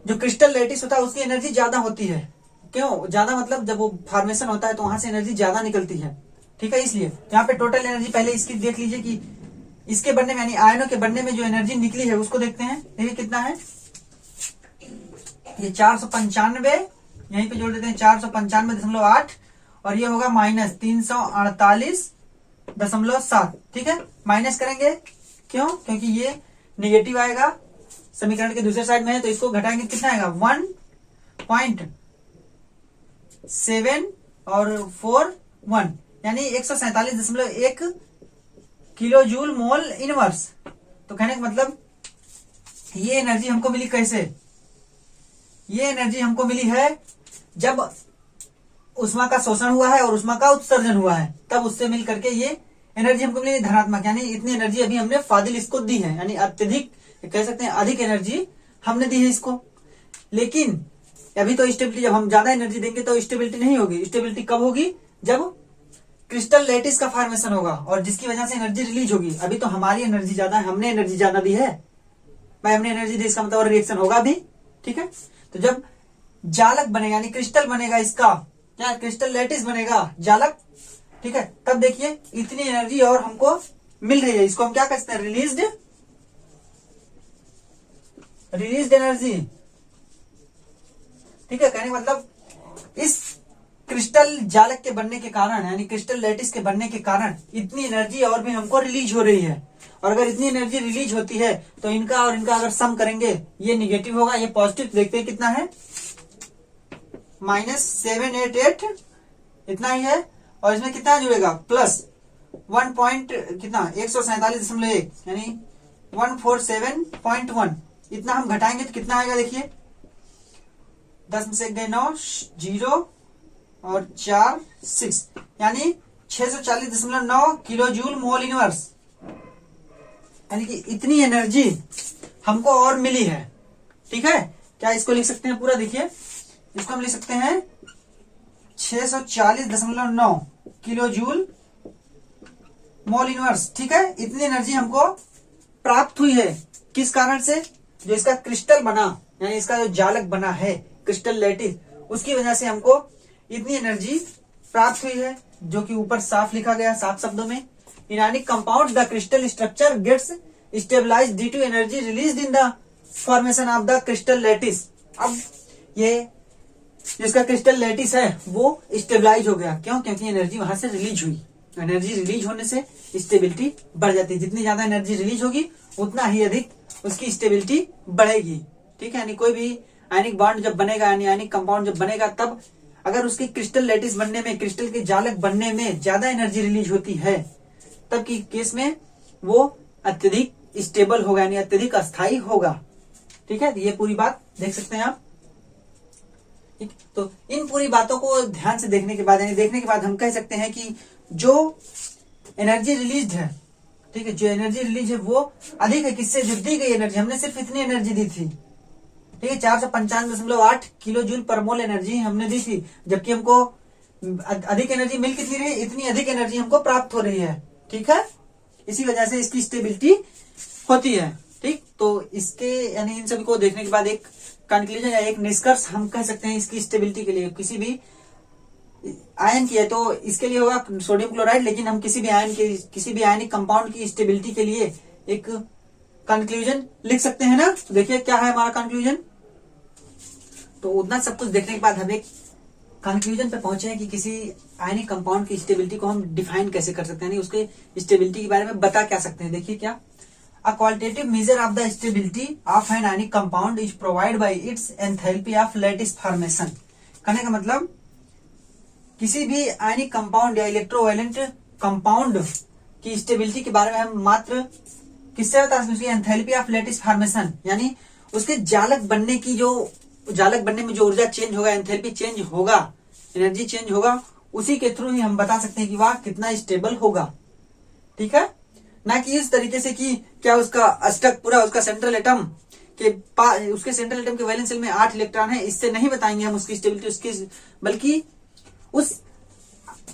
जो क्रिस्टल लैटिस होता है उसकी एनर्जी ज्यादा होती है। क्यों ज्यादा? मतलब जब वो फॉर्मेशन होता है तो वहां से एनर्जी ज्यादा निकलती है। ठीक है, इसलिए यहाँ पे टोटल एनर्जी पहले इसकी देख लीजिए कि इसके बनने में, यानी आयनों के बनने में जो एनर्जी निकली है उसको देखते हैं। देखिए कितना है, ये 495, यहीं पे जोड़ देते हैं 495.8, और ये होगा माइनस 348.7। ठीक है, माइनस करेंगे, क्यों? क्योंकि ये निगेटिव आएगा, समीकरण के दूसरे साइड में है, तो इसको घटाएंगे कितना आएगा 1.7 और 4.1, यानी 147.1 किलो जूल मोल इनवर्स। तो कहने का मतलब ये एनर्जी हमको मिली कैसे? ये एनर्जी हमको मिली है जब उष्मा का शोषण हुआ है और उष्मा का उत्सर्जन हुआ है, तब उससे मिल करके ये एनर्जी हमको मिली धनात्मक, यानी इतनी एनर्जी अभी हमने फाजिल इसको दी है, यानी अत्यधिक कह सकते हैं, अधिक एनर्जी हमने दी है इसको। लेकिन अभी तो स्टेबिलिटी, जब हम ज्यादा एनर्जी देंगे तो स्टेबिलिटी नहीं होगी। स्टेबिलिटी कब होगी? जब क्रिस्टल लैटिस का फॉर्मेशन होगा और जिसकी वजह से एनर्जी रिलीज होगी। अभी तो हमारी एनर्जी ज्यादा है, हमने एनर्जी ज्यादा दी है भाई, हमने एनर्जी दी, इसका मतलब रिएक्शन होगा भी। ठीक है, तो जब जालक बनेगा, यानी क्रिस्टल बनेगा, इसका क्या क्रिस्टल लैटिस बनेगा, जालक। ठीक है, तब देखिए इतनी एनर्जी और हमको मिल रही है, इसको हम क्या कहते हैं? Released energy. ठीक है, कहने का मतलब इस क्रिस्टल जालक के बनने के कारण, यानी क्रिस्टल लैटिस के बनने के कारण इतनी एनर्जी और भी हमको रिलीज हो रही है। और अगर इतनी एनर्जी रिलीज होती है तो इनका और इनका अगर सम करेंगे, ये निगेटिव होगा, ये पॉजिटिव। देखते हैं कितना है, -788 इतना ही है, और इसमें कितना जुड़ेगा? प्लस 1 पॉइंट कितना 147.1, यानी 147.1, इतना हम घटाएंगे तो कितना आएगा? देखिए 10 में से 1 गए 9, 0 और 4 6, यानी 640.9 किलो जूल मोल इनवर्स, यानी कि इतनी एनर्जी हमको और मिली है। ठीक है, क्या इसको लिख सकते हैं पूरा? देखिए इसको हम लिख सकते हैं 640.9 किलो जूल मोल इनवर्स। ठीक है, इतनी एनर्जी हमको प्राप्त हुई है। किस कारण से? जो इसका क्रिस्टल बना, यानी इसका जो जालक बना है क्रिस्टल लैटिस, उसकी वजह से हमको इतनी एनर्जी प्राप्त हुई है, जो कि ऊपर साफ लिखा गया, साफ शब्दों में। Inorganic compound the crystal structure gets stabilized due to energy released in the formation of the crystal lattice. अब ये जिसका क्रिस्टल लैटिस है वो स्टेबलाइज हो गया। क्यों? क्योंकि एनर्जी वहां से रिलीज हुई। एनर्जी रिलीज होने से स्टेबिलिटी बढ़ जाती है। जितनी ज्यादा एनर्जी रिलीज होगी उतना ही अधिक उसकी स्टेबिलिटी बढ़ेगी। ठीक है, यानी कोई भी आयनिक बॉन्ड जब बनेगा, यानी आयनिक कंपाउंड जब बनेगा, तब अगर उसके क्रिस्टल लैटिस बनने में, क्रिस्टल के जालक बनने में ज्यादा एनर्जी रिलीज होती है, तब की केस में वो अत्यधिक स्टेबल होगा, यानी अत्यधिक अस्थायी होगा। ठीक है, ये पूरी बात देख सकते हैं आप। ठीक, तो इन पूरी बातों को ध्यान से देखने के बाद, यानी देखने के बाद हम कह सकते हैं कि जो एनर्जी रिलीज है, ठीक है, जो एनर्जी रिलीज है वो अधिक है। किससे? जो दी गई एनर्जी, हमने सिर्फ इतनी एनर्जी दी थी, ठीक है, 495.8 किलो जूल पर मोल एनर्जी हमने दी थी, जबकि हमको अधिक एनर्जी मिल कितनी रही, इतनी अधिक एनर्जी हमको प्राप्त हो रही है। ठीक है, इसी वजह से इसकी स्टेबिलिटी होती है। ठीक, तो इसके यानी इन सभी को देखने के बाद एक कंक्लूजन या एक निष्कर्ष हम कह सकते हैं इसकी स्टेबिलिटी के लिए। किसी भी आयन की है तो इसके लिए होगा सोडियम क्लोराइड, लेकिन हम किसी भी आयन के, किसी भी आयनिक कंपाउंड की स्टेबिलिटी के लिए एक कंक्लूजन लिख सकते हैं ना। तो देखिए क्या है हमारा कंक्लूजन। तो उतना सब कुछ देखने के बाद हम एक कंक्लूजन पे पहुंचे हैं कि किसी आयनिक कंपाउंड की स्टेबिलिटी को हम डिफाइन कैसे कर सकते हैं, यानी उसके स्टेबिलिटी के बारे में बता क्या सकते हैं। देखिए क्या, अ qualitative measure of the stability of an ionic compound is provide by it's enthalpy of lattice formation. कहने का मतलब किसी भी आयनिक कंपाउंड या इलेक्ट्रोवायलेंट कंपाउंड की स्टेबिलिटी के बारे में हम मात्र किससे बता सकते हैं? एंथैल्पी ऑफ लैटिस फॉर्मेशन, यानी उसके जालक बनने की, जो जालक बनने में जो ऊर्जा चेंज होगा, एंथैल्पी चेंज होगा, एनर्जी चेंज होगा, उसी के थ्रू ही हम बता सकते हैं कि वह कितना स्टेबल होगा। ठीक है, ना कि इस तरीके से कि क्या उसका अष्टक पूरा उसका सेंट्रल एटम के उसके सेंट्रल एटम के वैलेंस शेल में 8 इलेक्ट्रॉन है, इससे नहीं बताएंगे हम उसकी स्टेबिलिटी, उसकी, बल्कि उस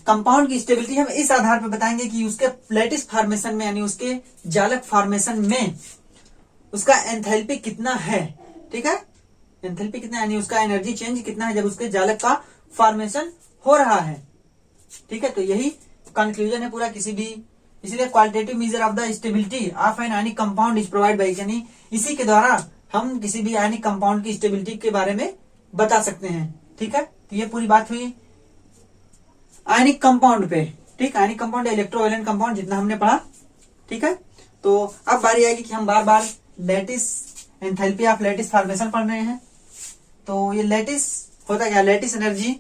कंपाउंड की स्टेबिलिटी हम इस आधार पर बताएंगे कि उसके लैटिस फॉर्मेशन में, यानी उसके जालक फॉर्मेशन में उसका एंथैल्पी कितना है। ठीक है, एंथैल्पी कितना, यानी उसका एनर्जी चेंज कितना है जब उसके जालक का फॉर्मेशन हो रहा है। ठीक है, तो यही कंक्लूजन है पूरा किसी भी, इसलिए qualitative measure of the stability of an ionic compound is provide by, यानी इसी के द्वारा हम किसी भी आयनिक कंपाउंड की स्टेबिलिटी के बारे में बता सकते हैं। ठीक है, तो ये पूरी बात हुई आयनिक कंपाउंड पे। ठीक, आयनिक कंपाउंड, इलेक्ट्रोवायलेंट कंपाउंड जितना हमने पढ़ा। ठीक है, तो अब बारी आएगी कि हम बार बार lattice, enthalpy of lattice formation पढ़ रहे हैं। तो ये लैटिस होता क्या, लैटिस एनर्जी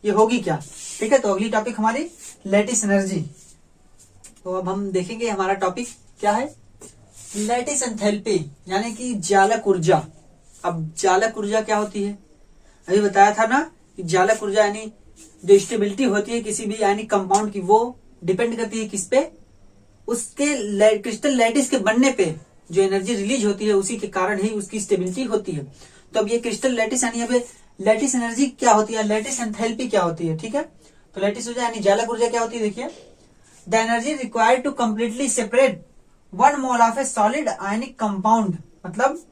ये होगी क्या। ठीक है, तो अगली टॉपिक हमारी लैटिस एनर्जी। तो अब हम देखेंगे हमारा टॉपिक क्या है, लैटिस एंथैल्पी, यानी कि जालक ऊर्जा। अब जालक ऊर्जा क्या होती है, अभी बताया था ना कि जालक ऊर्जा यानी जो स्टेबिलिटी होती है किसी भी आयनिक कंपाउंड की, वो डिपेंड करती है किस पे, उसके क्रिस्टल लैटिस के बनने पे जो एनर्जी रिलीज होती है, उसी के कारण ही उसकी स्टेबिलिटी होती है। तो अब ये क्रिस्टल लैटिस यानी अब लैटिस एनर्जी क्या होती है, लैटिस एंथैल्पी क्या होती है। ठीक है, तो लैटिस ऊर्जा यानी जालक ऊर्जा क्या होती है, देखिए, the energy required to completely separate 1 mole of a solid ionic compound, मतलब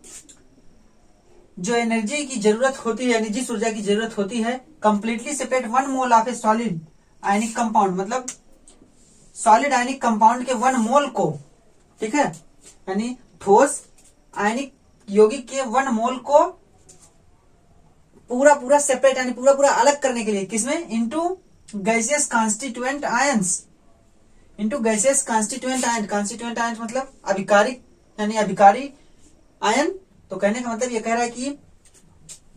जो एनर्जी की जरूरत होती है, यानी जिस ऊर्जा की जरूरत होती है, completely separate 1 mole of a solid ionic compound, मतलब सॉलिड आयनिक कंपाउंड के 1 मोल को, ठीक है, यानी ठोस आयनिक यौगिक के 1 मोल को पूरा पूरा सेपरेट, यानी पूरा पूरा अलग करने के लिए, किसमें, into gaseous constituent ions, into gaseous constituent ion. Constituent ion मतलब अभिकारिक, यानी अभिकारी आयन। तो कहने का मतलब ये कह रहा है कि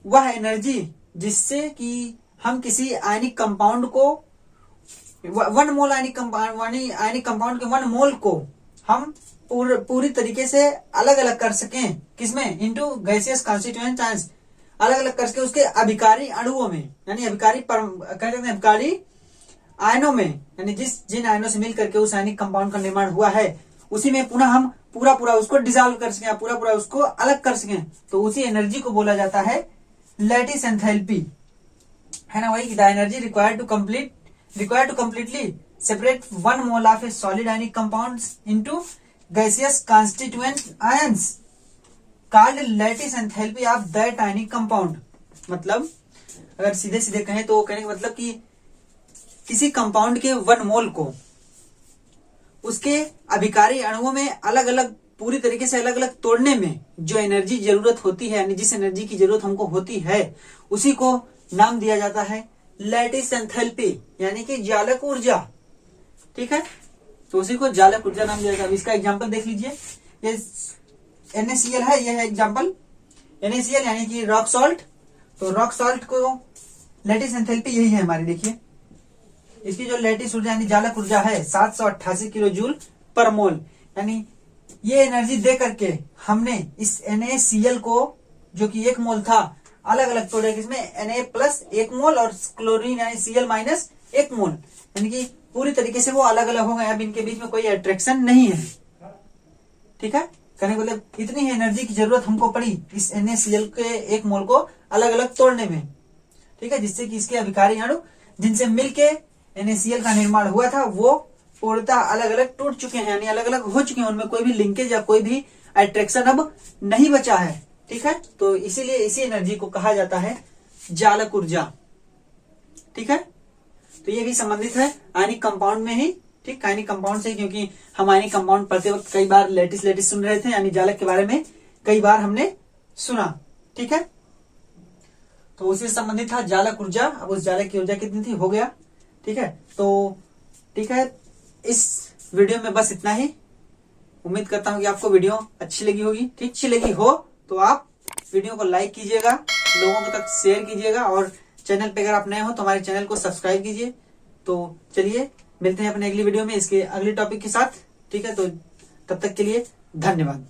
वह एनर्जी जिससे कि हम किसी आयनिक कंपाउंड को 1 मोल आयनिक कंपाउंड के 1 मोल को हम पूरी तरीके से अलग अलग कर सकें, किसमें, इनटू गैसियस कॉन्स्टिट्यूएंट आयंस, अलग अलग करके उसके अभिकारी अणुओं में, यानी अभिकारी कह सकते हैं अभिकारी आयनों में, यानी जिन आयनों से मिल करके उस आयनिक कंपाउंड का निर्माण हुआ है, उसी में पुनः हम पूरा पूरा उसको डिसॉल्व कर सकें, पूरा पूरा उसको अलग कर सकें, तो उसी एनर्जी को बोला जाता है लैटिस एंथैल्पी, है ना। वही, the energy required to completely separate 1 mole of a solid ionic compounds into gaseous constituent ions called lattice enthalpy of that ionic compound. मतलब अगर सीधे सीधे कहें तो कहने का मतलब कि किसी कंपाउंड के 1 मोल को उसके अभिकारी अणुओं में अलग अलग, पूरी तरीके से अलग अलग तोड़ने में जो एनर्जी जरूरत होती है, यानी जिस एनर्जी की जरूरत हमको होती है, उसी को नाम दिया जाता है लैटिस एंथैल्पी, यानी कि जालक ऊर्जा। ठीक है, तो उसी को जालक ऊर्जा नाम दिया जाता है। इसका एग्जाम्पल देख लीजिए, ये NaCl है, यह है एग्जाम्पल। NaCl यानी कि रॉक सॉल्ट। तो रॉक सॉल्ट को लैटिस एंथैल्पी यही है हमारी, देखिए इसकी जो लैटिस ऊर्जा यानी जालक ऊर्जा है 788 किलो जूल पर मोल। यानी ये एनर्जी दे करके हमने इस NaCl को जो कि 1 मोल था अलग अलग तोड़े, किसमें Na प्लस 1 मोल और क्लोरीन यानी Cl माइनस 1 मोल, यानी कि पूरी तरीके से वो अलग अलग हो गए। अब इनके बीच में कोई अट्रैक्शन नहीं है, ठीक है। कहने को मतलब इतनी ही एनर्जी की जरूरत हमको पड़ी इस NaCl के 1 मोल को अलग अलग तोड़ने में, ठीक है, जिससे कि इसके अभिकारी अणु जिनसे मिलके NaCl का निर्माण हुआ था वो पूर्णतः अलग अलग टूट चुके हैं, यानी अलग अलग हो चुके हैं, उनमें कोई भी लिंकेज या कोई भी अट्रैक्शन अब नहीं बचा है, ठीक है। तो इसीलिए इसी एनर्जी को कहा जाता है जालक ऊर्जा, ठीक है। तो ये भी संबंधित है आयनिक कंपाउंड में ही, ठीक, आयनिक कंपाउंड से, क्योंकि हम आयनिक कंपाउंड पढ़ते वक्त कई बार लेटिस सुन रहे थे, यानी जालक के बारे में कई बार हमने सुना, ठीक है। तो उसी से संबंधित था जालक ऊर्जा। अब उस जालक की ऊर्जा कितनी थी, हो गया, ठीक है। तो ठीक है, इस वीडियो में बस इतना ही। उम्मीद करता हूं कि आपको वीडियो अच्छी लगी होगी, ठीक, अच्छी लगी हो तो आप वीडियो को लाइक कीजिएगा, लोगों तक शेयर कीजिएगा, और चैनल पे अगर आप नए हो तो हमारे चैनल को सब्सक्राइब कीजिए। तो चलिए मिलते हैं अपने अगली वीडियो में इसके अगले टॉपिक के साथ, ठीक है। तो तब तक के लिए धन्यवाद।